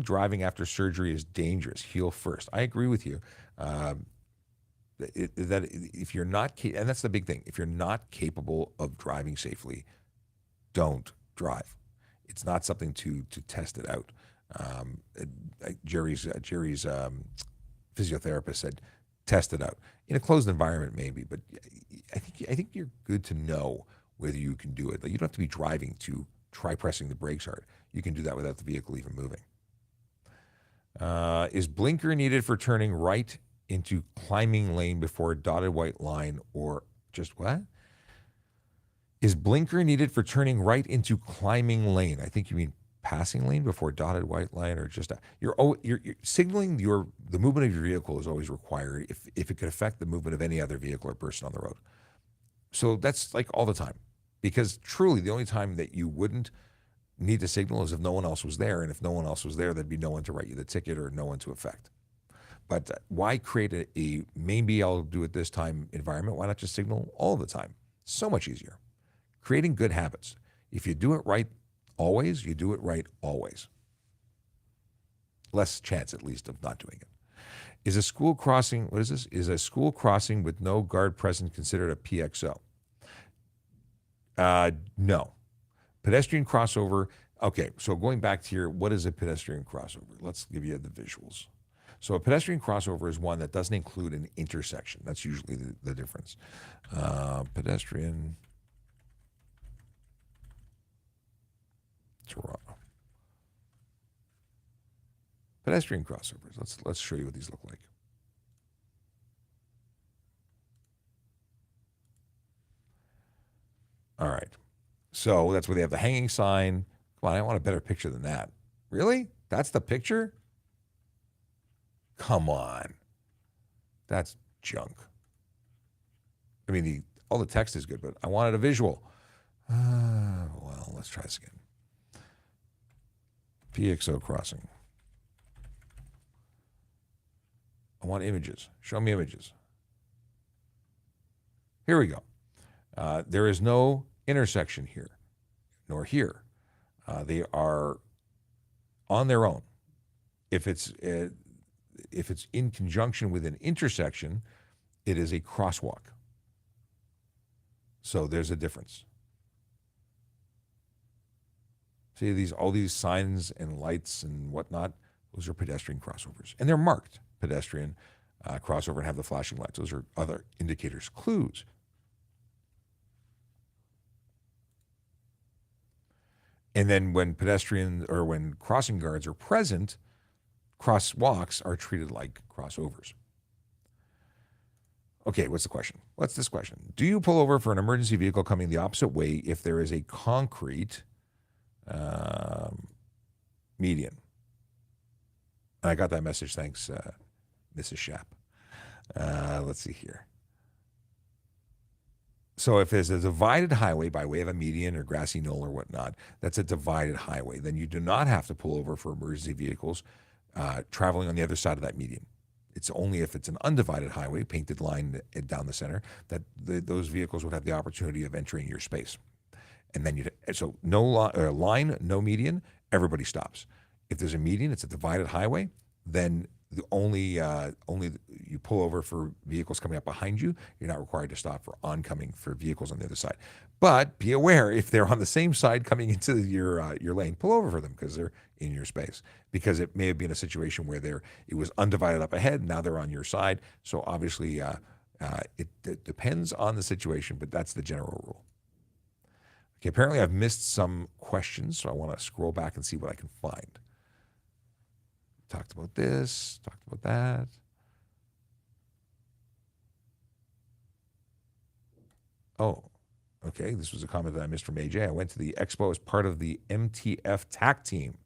driving after surgery is dangerous. Heal first. I agree with you. That if you're not, and that's the big thing, if you're not capable of driving safely, don't drive. It's not something to test it out. Jerry's physiotherapist said, test it out. In a closed environment, maybe, but I think you're good to know whether you can do it. Like, you don't have to be driving to try pressing the brakes hard. You can do that without the vehicle even moving. Is blinker needed for turning right into climbing lane before a dotted white line, or just what? Is blinker needed for turning right into climbing lane? I think you mean passing lane before dotted white line, or just you're signaling the movement of your vehicle is always required if it could affect the movement of any other vehicle or person on the road. So that's like all the time, because truly the only time that you wouldn't need to signal is if no one else was there, and if no one else was there, there'd be no one to write you the ticket or no one to affect. But why create a maybe I'll do it this time environment? Why not just signal all the time? So much easier. Creating good habits. If you do it right always, you do it right always. Less chance, at least, of not doing it. Is a school crossing, what is this? Is a school crossing with no guard present considered a PXO? No. Pedestrian crossover. Okay, so going back to what is a pedestrian crossover? Let's give you the visuals. So a pedestrian crossover is one that doesn't include an intersection. That's usually the difference. Pedestrian Toronto. Pedestrian crossovers. Let's show you what these look like. All right. So that's where they have the hanging sign. Come on, I want a better picture than that. Really? That's the picture? Come on. That's junk. I mean, all the text is good, but I wanted a visual. Well, let's try this again. PXO crossing. I want images. Show me images. Here we go. There is no intersection here, nor here. They are on their own. If it's in conjunction with an intersection, it is a crosswalk. So there's a difference. See all these signs and lights and whatnot, those are pedestrian crossovers. And they're marked pedestrian crossover and have the flashing lights. Those are other indicators, clues. And then when when crossing guards are present, crosswalks are treated like crossovers. Okay, what's the question? What's this question? Do you pull over for an emergency vehicle coming the opposite way if there is a concrete median? I got that message. Thanks, Mrs. Shapp. Let's see here. So if there's a divided highway by way of a median or grassy knoll or whatnot, that's a divided highway. Then you do not have to pull over for emergency vehicles traveling on the other side of that median. It's only if it's an undivided highway, painted line down the center, that those vehicles would have the opportunity of entering your space. And then so no line, no median, everybody stops. If there's a median, it's a divided highway, then only you pull over for vehicles coming up behind you. You're not required to stop for oncoming for vehicles on the other side. But be aware, if they're on the same side coming into your lane, pull over for them because they're in your space. Because it may have been a situation where it was undivided up ahead, now they're on your side. So obviously it depends on the situation, but that's the general rule. Okay, apparently I've missed some questions, so I want to scroll back and see what I can find. Talked about this, talked about that. Oh, okay. This was a comment that I missed from AJ. I went to the expo as part of the MTF TAC team.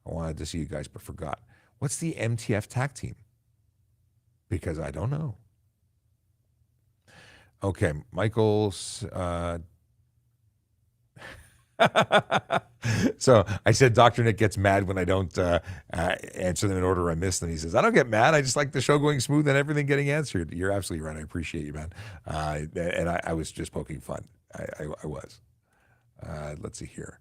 I wanted to see you guys, but forgot. What's the MTF TAC team? Because I don't know. Okay, Michael's... So I said Dr. Nick gets mad when I don't answer them in order I miss them. He says, I don't get mad. I just like the show going smooth and everything getting answered. You're absolutely right. I appreciate you, man. And I was just poking fun. I was. Let's see here.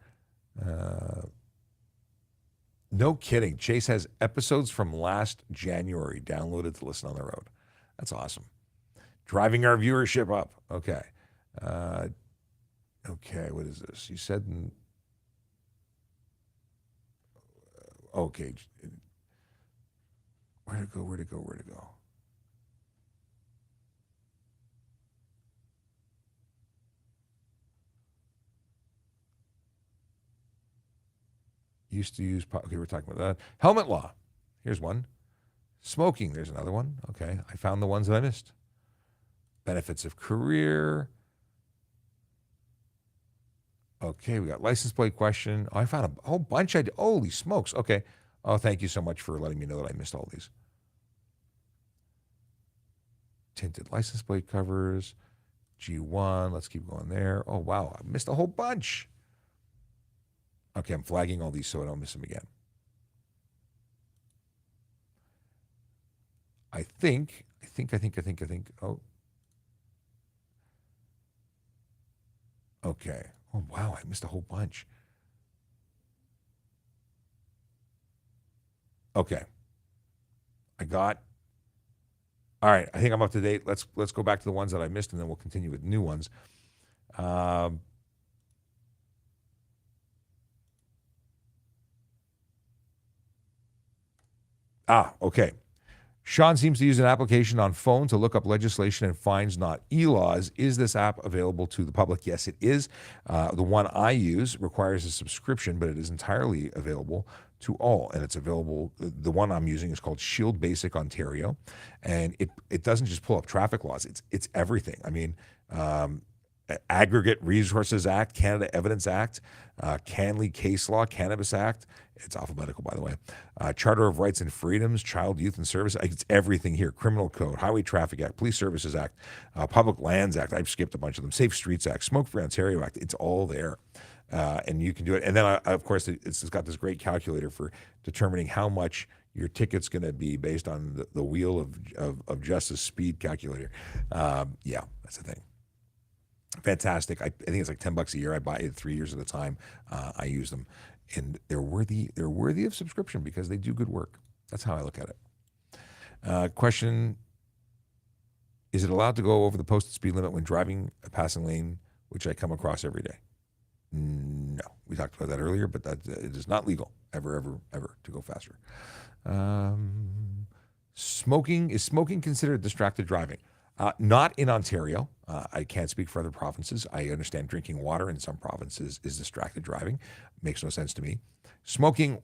No kidding. Chase has episodes from last January downloaded to listen on the road. That's awesome. Driving our viewership up. Okay. Okay, what is this? You said, okay, where to go? Used to use, okay, we're talking about that. Helmet law. Here's one. Smoking, there's another one. Okay, I found the ones that I missed. Benefits of career. Okay, we got license plate question. Oh, I found a whole bunch. Holy smokes. Okay. Oh, thank you so much for letting me know that I missed all these. Tinted license plate covers. G1. Let's keep going there. Oh, wow. I missed a whole bunch. Okay, I'm flagging all these so I don't miss them again. I think. Oh. Okay. Oh, wow. I missed a whole bunch. Okay. All right. I think I'm up to date. Let's go back to the ones that I missed, and then we'll continue with new ones. Okay. Sean seems to use an application on phone to look up legislation and fines, not e-laws. Is this app available to the public? Yes, it is. The one I use requires a subscription, but it is entirely available to all. And it's available, the one I'm using is called Shield Basic Ontario. And it doesn't just pull up traffic laws, it's everything. I mean, Aggregate Resources Act, Canada Evidence Act, Canley Case Law, Cannabis Act. It's alphabetical, by the way. Charter of Rights and Freedoms, Child, Youth and Service. It's everything here. Criminal Code, Highway Traffic Act, Police Services Act, Public Lands Act. I've skipped a bunch of them. Safe Streets Act, Smoke Free Ontario Act. It's all there. And you can do it. And then, of course, it's got this great calculator for determining how much your ticket's going to be based on the wheel of justice speed calculator. Yeah, that's the thing. Fantastic. I think it's like $10 a year. I buy it 3 years at a time. I use them, and they're worthy of subscription because they do good work. That's how I look at it. Question: is it allowed to go over the posted speed limit when driving a passing lane, which I come across every day? No, we talked about that earlier, but that it is not legal ever to go faster. Smoking, is smoking considered distracted driving? Not in Ontario. I can't speak for other provinces. I understand drinking water in some provinces is distracted driving. Makes no sense to me. Smoking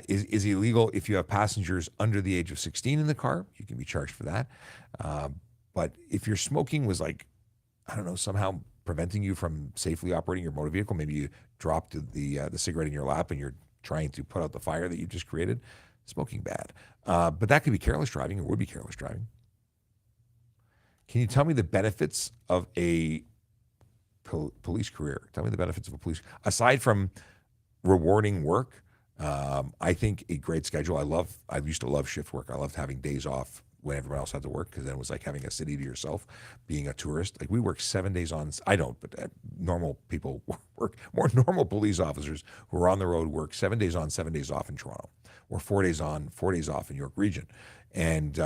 is illegal if you have passengers under the age of 16 in the car. You can be charged for that. But if your smoking was somehow preventing you from safely operating your motor vehicle, maybe you dropped the cigarette in your lap and you're trying to put out the fire that you've just created, smoking bad. But that could be careless driving, or would be careless driving. Can you tell me the benefits of a police career? Tell me the benefits of a police, aside from rewarding work. I think a great schedule. I used to love shift work. I loved having days off when everyone else had to work, because then it was like having a city to yourself, being a tourist. Like, we work 7 days on, I don't, but normal people work, more normal police officers who are on the road work 7 days on, 7 days off in Toronto, or 4 days on, 4 days off in York Region. And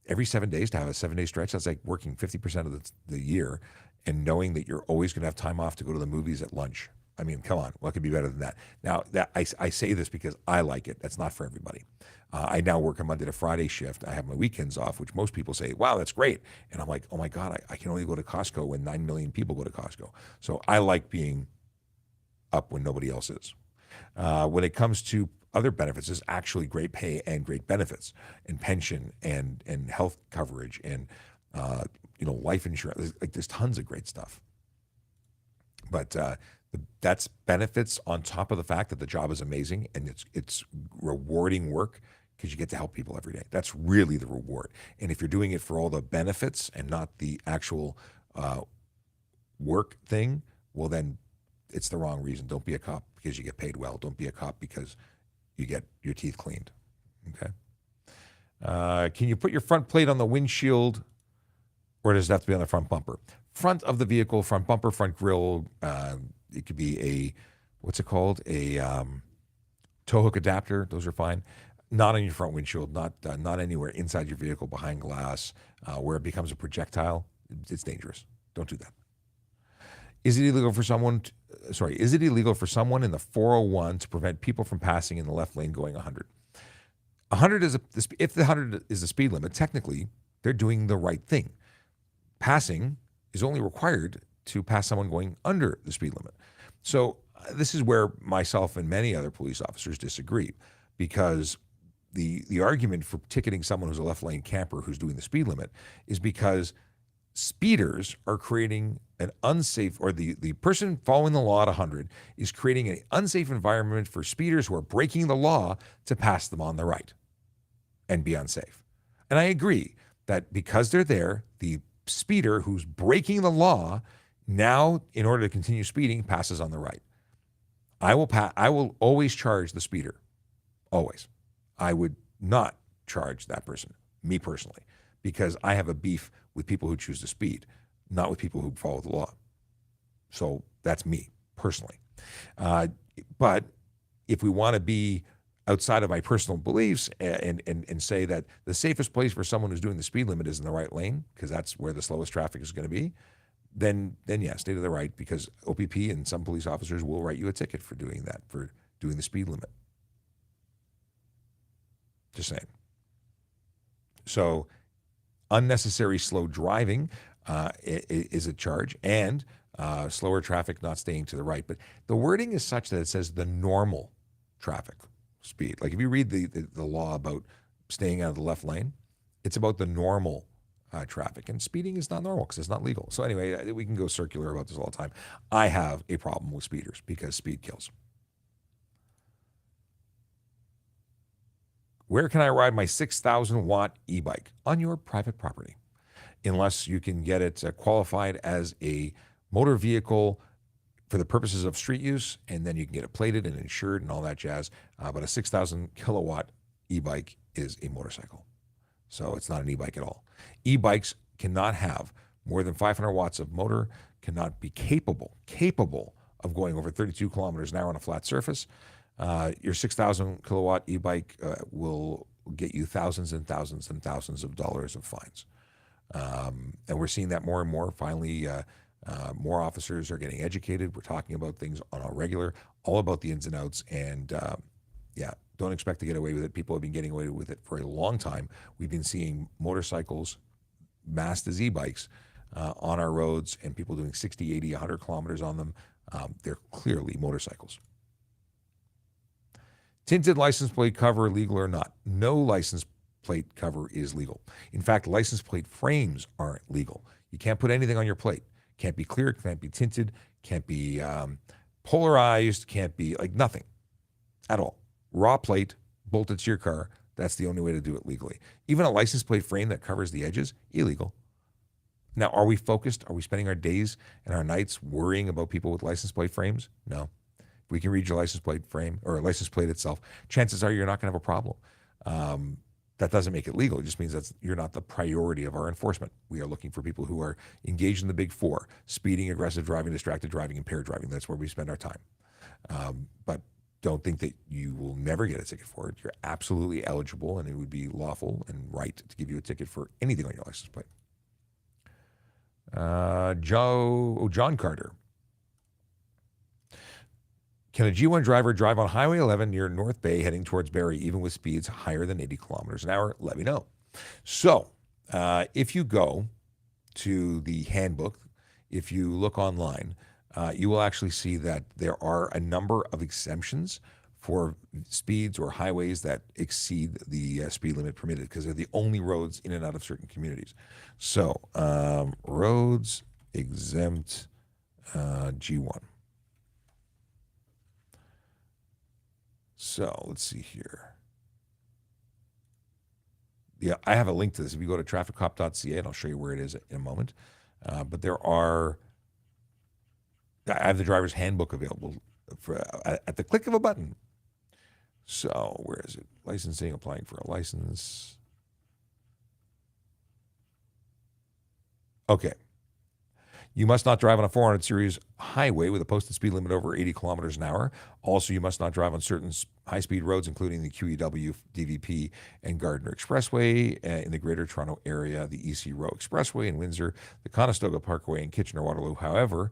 every 7 days to have a 7-day stretch, that's like working 50% of the year and knowing that you're always going to have time off to go to the movies at lunch. I mean, come on, what could be better than that? Now, I say this because I like it. That's not for everybody. I now work a Monday to Friday shift. I have my weekends off, which most people say, wow, that's great. And I'm like, oh my God, I can only go to Costco when 9 million people go to Costco. So I like being up when nobody else is. When it comes to other benefits, there's actually great pay and great benefits, and pension and health coverage and life insurance. There's tons of great stuff. But that's benefits on top of the fact that the job is amazing and it's rewarding work, because you get to help people every day. That's really the reward. And if you're doing it for all the benefits and not the actual work thing, well, then it's the wrong reason. Don't be a cop because you get paid well. Don't be a cop because you get your teeth cleaned. Okay. Can you put your front plate on the windshield, or does it have to be on the front bumper? Front of the vehicle, front bumper, front grille. It could be a tow hook adapter. Those are fine. Not on your front windshield. Not anywhere inside your vehicle, behind glass, where it becomes a projectile. It's dangerous. Don't do that. Is it illegal for someone in the 401 to prevent people from passing in the left lane going 100? 100 if the 100 is the speed limit, technically they're doing the right thing. Passing is only required to pass someone going under the speed limit. So this is where myself and many other police officers disagree, because the argument for ticketing someone who's a left lane camper who's doing the speed limit is because speeders are creating an unsafe, or the person following the law at 100 is creating an unsafe environment for speeders who are breaking the law to pass them on the right and be unsafe. And I agree that because they're there, the speeder who's breaking the law now, in order to continue speeding, passes on the right. I will always charge the speeder. Always. I would not charge that person, me personally, because I have a beef with people who choose to speed, not with people who follow the law. So that's me personally. But if we want to be outside of my personal beliefs and say that the safest place for someone who's doing the speed limit is in the right lane, because that's where the slowest traffic is going to be, then yeah, stay to the right, because OPP and some police officers will write you a ticket for doing that, for doing the speed limit. Just saying. So unnecessary slow driving is a charge, and slower traffic not staying to the right. But the wording is such that it says the normal traffic speed. Like if you read the law about staying out of the left lane, it's about the normal traffic, and speeding is not normal because it's not legal. So anyway, we can go circular about this all the time. I have a problem with speeders because speed kills. Where can I ride my 6,000 watt e-bike? On your private property, unless you can get it qualified as a motor vehicle for the purposes of street use, and then you can get it plated and insured and all that jazz. But a 6,000 kilowatt e-bike is a motorcycle. So it's not an e-bike at all. E-bikes cannot have more than 500 watts of motor, cannot be capable of going over 32 kilometers an hour on a flat surface. Your 6,000 kilowatt e-bike will get you thousands and thousands and thousands of dollars of fines. And we're seeing that more and more. Finally, more officers are getting educated. We're talking about things on a regular, all about the ins and outs. And yeah, don't expect to get away with it. People have been getting away with it for a long time. We've been seeing motorcycles masked as e-bikes on our roads, and people doing 60, 80, 100 kilometers on them. They're clearly motorcycles. Tinted license plate cover, legal or not? No license plate cover is legal. In fact, license plate frames aren't legal. You can't put anything on your plate. Can't be clear, can't be tinted, can't be polarized, can't be like nothing at all. Raw plate bolted to your car, that's the only way to do it legally. Even a license plate frame that covers the edges, illegal. Now, are we focused? Are we spending our days and our nights worrying about people with license plate frames? No. If we can read your license plate frame or license plate itself, chances are you're not going to have a problem. That doesn't make it legal. It just means that you're not the priority of our enforcement. We are looking for people who are engaged in the big four: speeding, aggressive driving, distracted driving, impaired driving. That's where we spend our time. But don't think that you will never get a ticket for it. You're absolutely eligible, and it would be lawful and right to give you a ticket for anything on your license plate. John Carter. Can a G1 driver drive on Highway 11 near North Bay heading towards Barrie, even with speeds higher than 80 kilometers an hour? Let me know. So if you go to the handbook, if you look online, you will actually see that there are a number of exemptions for speeds or highways that exceed the speed limit permitted, because they're the only roads in and out of certain communities. So roads exempt G1. So let's see here. Yeah, I have a link to this. If you go to trafficcop.ca, and I'll show you where it is in a moment. But I have the driver's handbook available at the click of a button. So where is it? Licensing, applying for a license. Okay. You must not drive on a 400 series highway with a posted speed limit over 80 kilometers an hour. Also, you must not drive on certain high-speed roads, including the QEW, DVP, and Gardner Expressway in the Greater Toronto Area, the EC Row Expressway in Windsor, the Conestoga Parkway in Kitchener-Waterloo. However,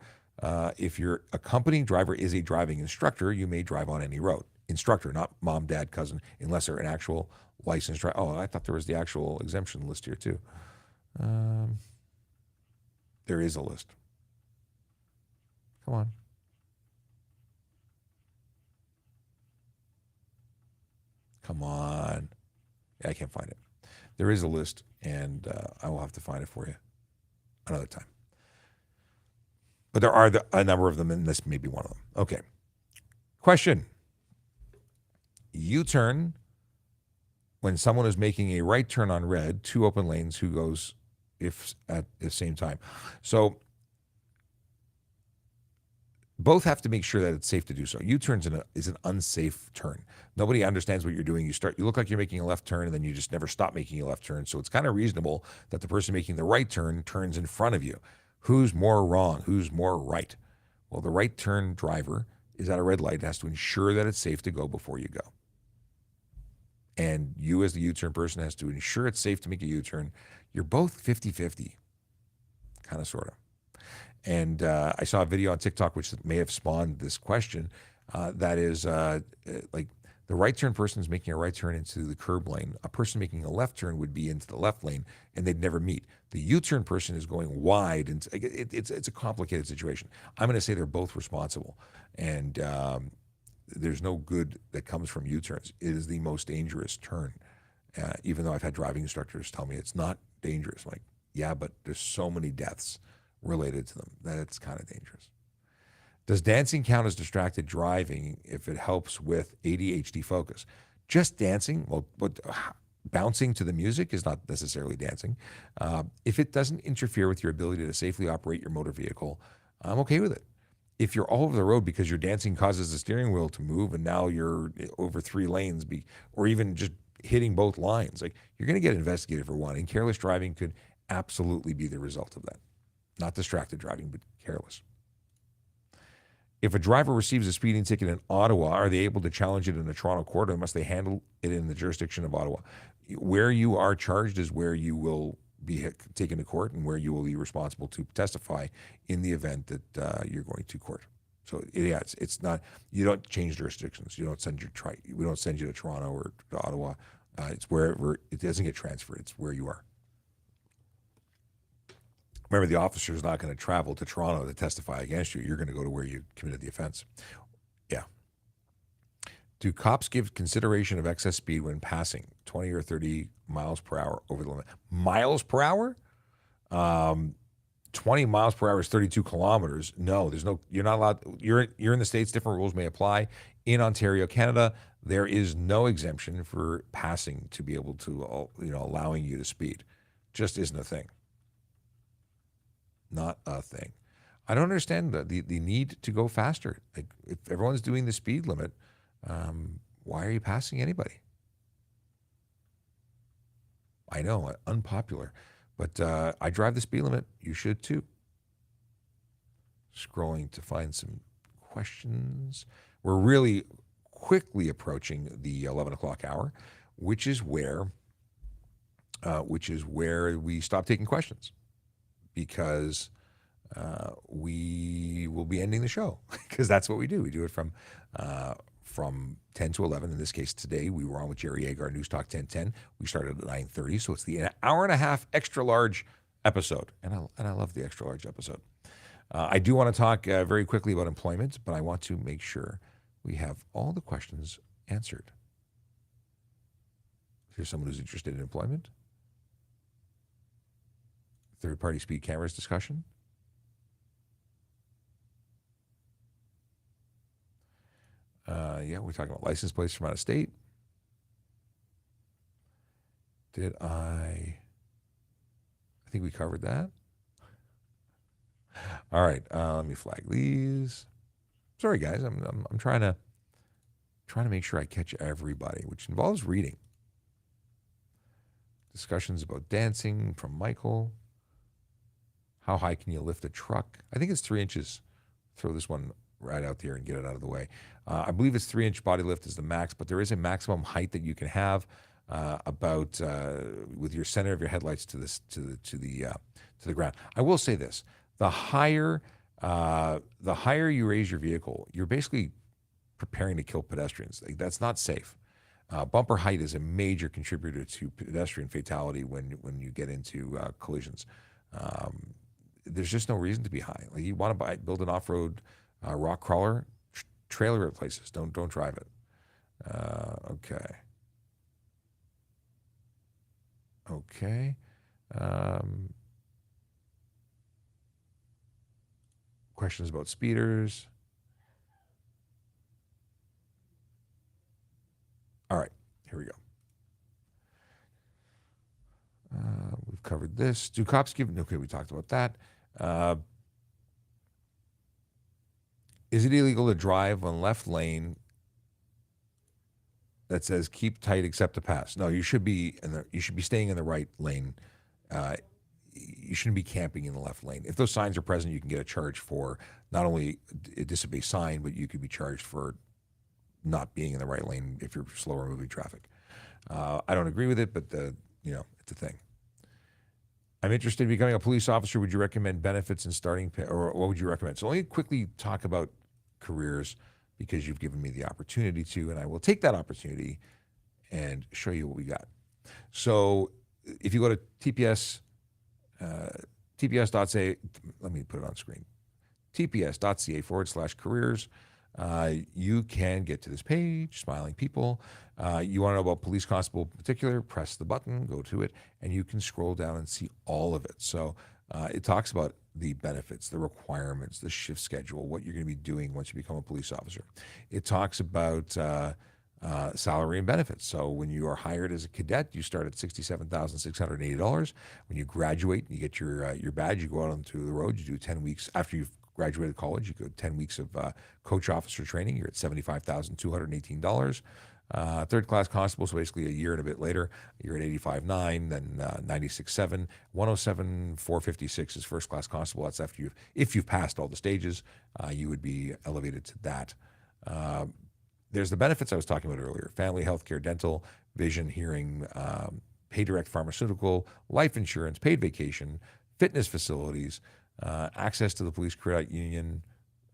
if your accompanying driver is a driving instructor, you may drive on any road. Instructor, not mom, dad, cousin, unless they're an actual licensed driver. Oh, I thought there was the actual exemption list here, too. There is a list. Come on. Come on. Yeah, I can't find it. There is a list, and I will have to find it for you another time. But there are a number of them, and this may be one of them. Okay. Question. U-turn when someone is making a right turn on red, 2 open lanes, who goes if at the same time? So both have to make sure that it's safe to do so. U-turn is an unsafe turn. Nobody understands what you're doing. You look like you're making a left turn, and then you just never stop making a left turn. So it's kind of reasonable that the person making the right turn turns in front of you. Who's more wrong? Who's more right? Well, the right turn driver is at a red light, has to ensure that it's safe to go before you go. And you, as the U-turn person, has to ensure it's safe to make a U-turn. You're both 50-50, kind of, sort of. And I saw a video on TikTok which may have spawned this question. That is like the right turn person is making a right turn into the curb lane. A person making a left turn would be into the left lane, and they'd never meet. The U-turn person is going wide, and it's a complicated situation. I'm going to say they're both responsible, and there's no good that comes from U-turns. It is the most dangerous turn, even though I've had driving instructors tell me it's not dangerous. I'm like, yeah, but there's so many deaths related to them that it's kind of dangerous. Does dancing count as distracted driving if it helps with ADHD focus? Just dancing, well, but bouncing to the music is not necessarily dancing. If it doesn't interfere with your ability to safely operate your motor vehicle, I'm okay with it. If you're all over the road because your dancing causes the steering wheel to move and now you're over 3 lanes, or even just hitting both lines, like, you're going to get investigated for one. And careless driving could absolutely be the result of that. Not distracted driving, but careless. If a driver receives a speeding ticket in Ottawa, are they able to challenge it in a Toronto court, or must they handle it in the jurisdiction of Ottawa? Where you are charged is where you will be taken to court, and where you will be responsible to testify in the event that you're going to court. So yeah, it's not, you don't change jurisdictions. We don't send you to Toronto or to Ottawa. It's wherever, it doesn't get transferred. It's where you are. Remember, the officer is not going to travel to Toronto to testify against you. You're going to go to where you committed the offense. Yeah. Do cops give consideration of excess speed when passing 20 or 30 miles per hour over the limit? Miles per hour? 20 miles per hour is 32 kilometers. No, you're not allowed. You're in the States, different rules may apply. In Ontario, Canada, there is no exemption for passing to be able to, allowing you to speed. Just isn't a thing. Not a thing. I don't understand the need to go faster. Like, if everyone's doing the speed limit, why are you passing anybody? I know, unpopular, but I drive the speed limit. You should too. Scrolling to find some questions. We're really quickly approaching the 11 o'clock hour, which is where we stop taking questions. Because we will be ending the show, because that's what we do. We do it from 10 to 11. In this case, today we were on with Jerry Agar, News Talk 1010. We started at 9:30, so it's the hour and a half extra large episode, and I love the extra large episode. I do want to talk very quickly about employment, but I want to make sure we have all the questions answered. Here's someone who's interested in employment. Third-party speed cameras discussion. Yeah, we're talking about license plates from out of state. I think we covered that. All right, let me flag these. Sorry, guys, I'm trying to make sure I catch everybody, which involves reading. Discussions about dancing from Michael. How high can you lift a truck? I think it's 3 inches. Throw this one right out there and get it out of the way. I believe it's 3-inch body lift is the max, but there is a maximum height that you can have with your center of your headlights to the ground. I will say this: the higher you raise your vehicle, you're basically preparing to kill pedestrians. Like, that's not safe. Bumper height is a major contributor to pedestrian fatality when you get into collisions. There's just no reason to be high. Like, you want to build an off-road rock crawler, trailer at places. Don't drive it. Okay. Okay. Questions about speeders. All right, here we go. We've covered this. Do cops give... Okay, we talked about that. Is it illegal to drive on left lane that says keep tight except to pass? No, you should be you should be staying in the right lane. You shouldn't be camping in the left lane. If those signs are present, you can get a charge for not only a disobey sign, but you could be charged for not being in the right lane if you're slower moving traffic. I don't agree with it, but it's a thing. I'm interested in becoming a police officer. Would you recommend benefits and starting pay, or what would you recommend? So let me quickly talk about careers because you've given me the opportunity to, and I will take that opportunity and show you what we got. So if you go to tps.ca, let me put it on screen, tps.ca/careers, you can get to this page, smiling people. You want to know about police constable in particular, press the button, go to it, and you can scroll down and see all of it. So it talks about the benefits, the requirements, the shift schedule, what you're going to be doing once you become a police officer. It talks about salary and benefits. So when you are hired as a cadet, you start at $67,680. When you graduate and you get your badge, you go out onto the road, you do 10 weeks after you've graduated college, you go 10 weeks of coach officer training, you're at $75,218. Third class constable, so basically a year and a bit later, you're at 85.9, then 96.7, 107,456 is first class constable. That's after if you've passed all the stages, you would be elevated to that. There's the benefits I was talking about earlier: family, healthcare, dental, vision, hearing, pay direct pharmaceutical, life insurance, paid vacation, fitness facilities, access to the police credit union.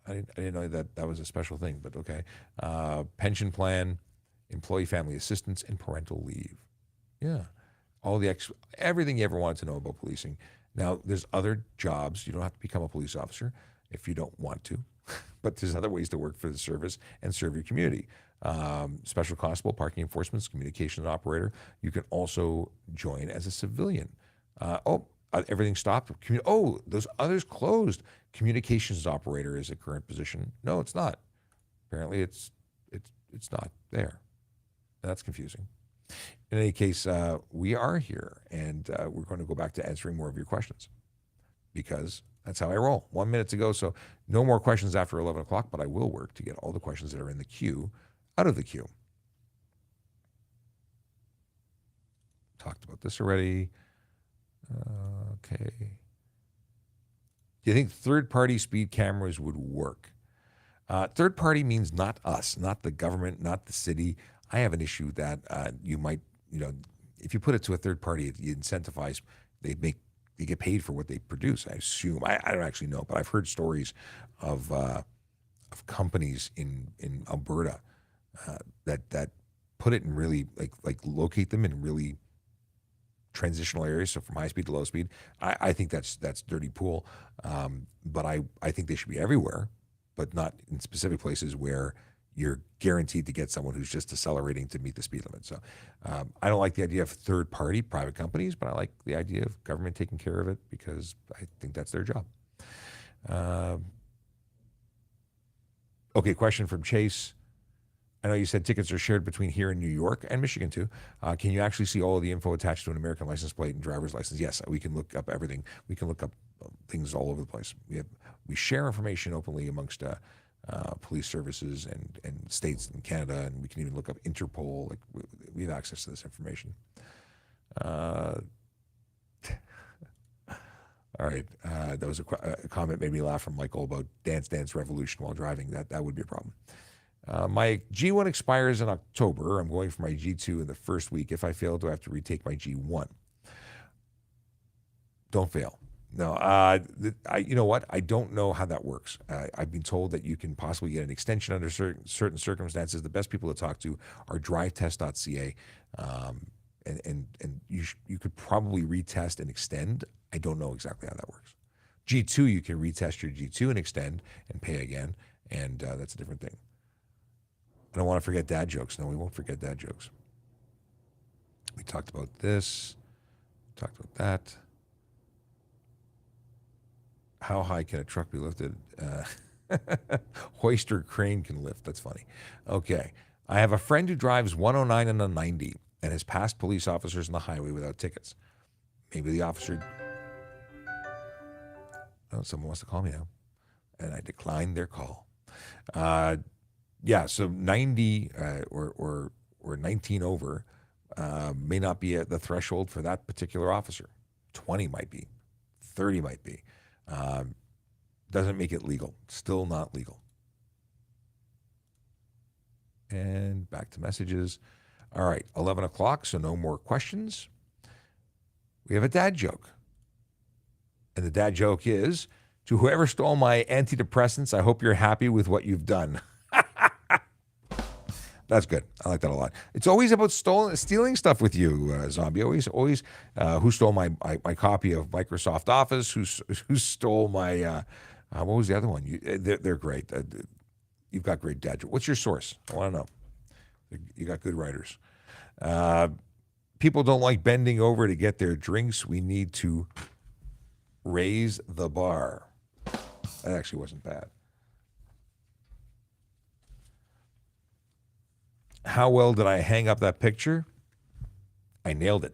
I didn't know that was a special thing, but okay. Pension plan, employee family assistance, and parental leave. Yeah. All everything you ever wanted to know about policing. Now, there's other jobs. You don't have to become a police officer if you don't want to, but there's other ways to work for the service and serve your community. Special constable, parking enforcement, communications operator. You can also join as a civilian. Everything stopped. Those others closed. Communications operator is a current position. No, it's not. Apparently, it's not there. That's confusing. In any case, we are here, and we're going to go back to answering more of your questions because that's how I roll. 1 minute to go, so no more questions after 11 o'clock, but I will work to get all the questions that are in the queue out of the queue. Talked about this already. Okay. Do you think third-party speed cameras would work? Third party means not us, not the government, not the city. I have an issue that you might, if you put it to a third party, you incentivize, they get paid for what they produce. I assume. I don't actually know, but I've heard stories of companies in Alberta that put it in really like locate them in really transitional areas, so from high speed to low speed. I think that's dirty pool, but I think they should be everywhere, but not in specific places where you're guaranteed to get someone who's just accelerating to meet the speed limit. So I don't like the idea of third-party private companies, but I like the idea of government taking care of it because I think that's their job. Okay, question from Chase. I know you said tickets are shared between here and New York and Michigan too. Can you actually see all of the info attached to an American license plate and driver's license? Yes, we can look up everything. We can look up things all over the place. We share information openly amongst police services and states in Canada, and we can even look up Interpol. Like we have access to this information. All right, that was a comment made me laugh from Michael about Dance Dance Revolution while driving. That would be a problem. My G1 expires in October. I'm going for my G2 in the first week. If I fail, do I have to retake my G1? Don't fail. No, you know what? I don't know how that works. I've been told that you can possibly get an extension under certain circumstances. The best people to talk to are drivetest.ca, and you could probably retest and extend. I don't know exactly how that works. G2, you can retest your G2 and extend and pay again, and that's a different thing. I don't want to forget dad jokes. No, we won't forget dad jokes. We talked about this. Talked about that. How high can a truck be lifted? Hoist or crane can lift. That's funny. Okay. I have a friend who drives 109 and a 90 and has passed police officers on the highway without tickets. Maybe the officer... Oh, someone wants to call me now. And I declined their call. Yeah, so 90 or 19 over may not be at the threshold for that particular officer. 20 might be. 30 might be. Doesn't make it legal. Still not legal. And back to messages. All right, 11 o'clock, so no more questions. We have a dad joke. And the dad joke is, to whoever stole my antidepressants, I hope you're happy with what you've done. That's good. I like that a lot. It's always about stealing stuff with you, Zombie. Always. Who stole my copy of Microsoft Office? Who stole my? What was the other one? They're great. You've got great dad jokes. What's your source? I want to know. You got good writers. People don't like bending over to get their drinks. We need to raise the bar. That actually wasn't bad. How well did I hang up that picture? I nailed it.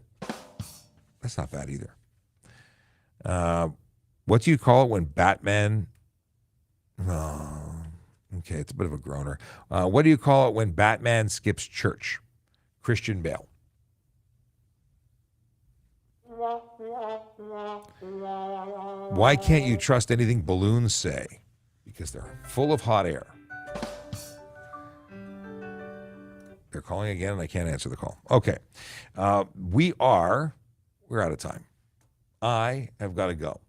That's not bad either. What do you call it when Batman... Oh, okay, it's a bit of a groaner. What do you call it when Batman skips church? Christian Bale. Why can't you trust anything balloons say? Because they're full of hot air. They're calling again, and I can't answer the call. Okay. We're out of time. I have got to go.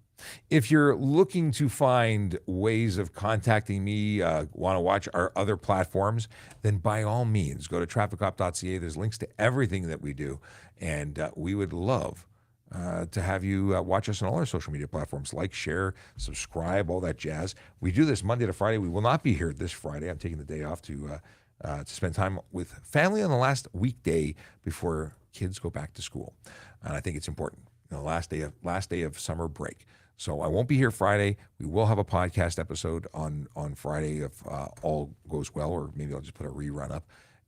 If you're looking to find ways of contacting me, want to watch our other platforms, then by all means, go to trafficcop.ca. There's links to everything that we do, and we would love to have you watch us on all our social media platforms. Like, share, subscribe, all that jazz. We do this Monday to Friday. We will not be here this Friday. I'm taking the day off to spend time with family on the last weekday before kids go back to school. And I think it's important. Last day of summer break. So I won't be here Friday. We will have a podcast episode on Friday if all goes well, or maybe I'll just put a rerun up.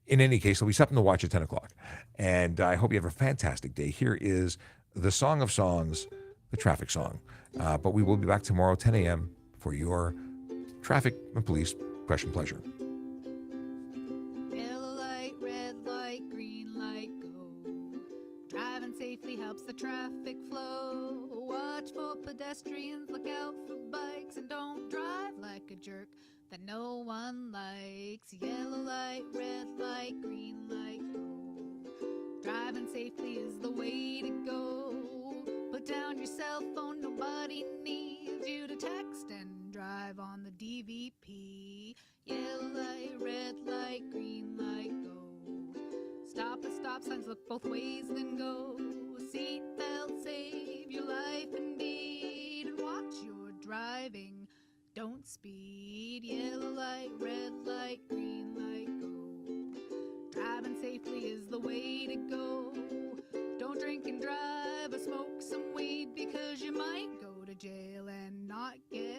In any case, there'll be something to watch at 10 o'clock. And I hope you have a fantastic day. Here is the Song of Songs, the traffic song. But we will be back tomorrow, 10 a.m. for your traffic and police question pleasure. Yellow light, red light, green light, go. Driving safely helps the traffic flow. Watch for pedestrians, look out for bikes, and don't drive like a jerk that no one likes. Yellow light, red light, green light, go. Driving safely is the way to go. Put down your cell phone, nobody needs you to text and drive on the DVP. Yellow light, red light, green light, go. Stop at stop signs, look both ways, then go. Seatbelt save your life indeed, and watch your driving, don't speed. Yellow light, red light, green light, go. Driving safely is the way to go. Don't drink and drive or smoke some weed, because you might go to jail and not get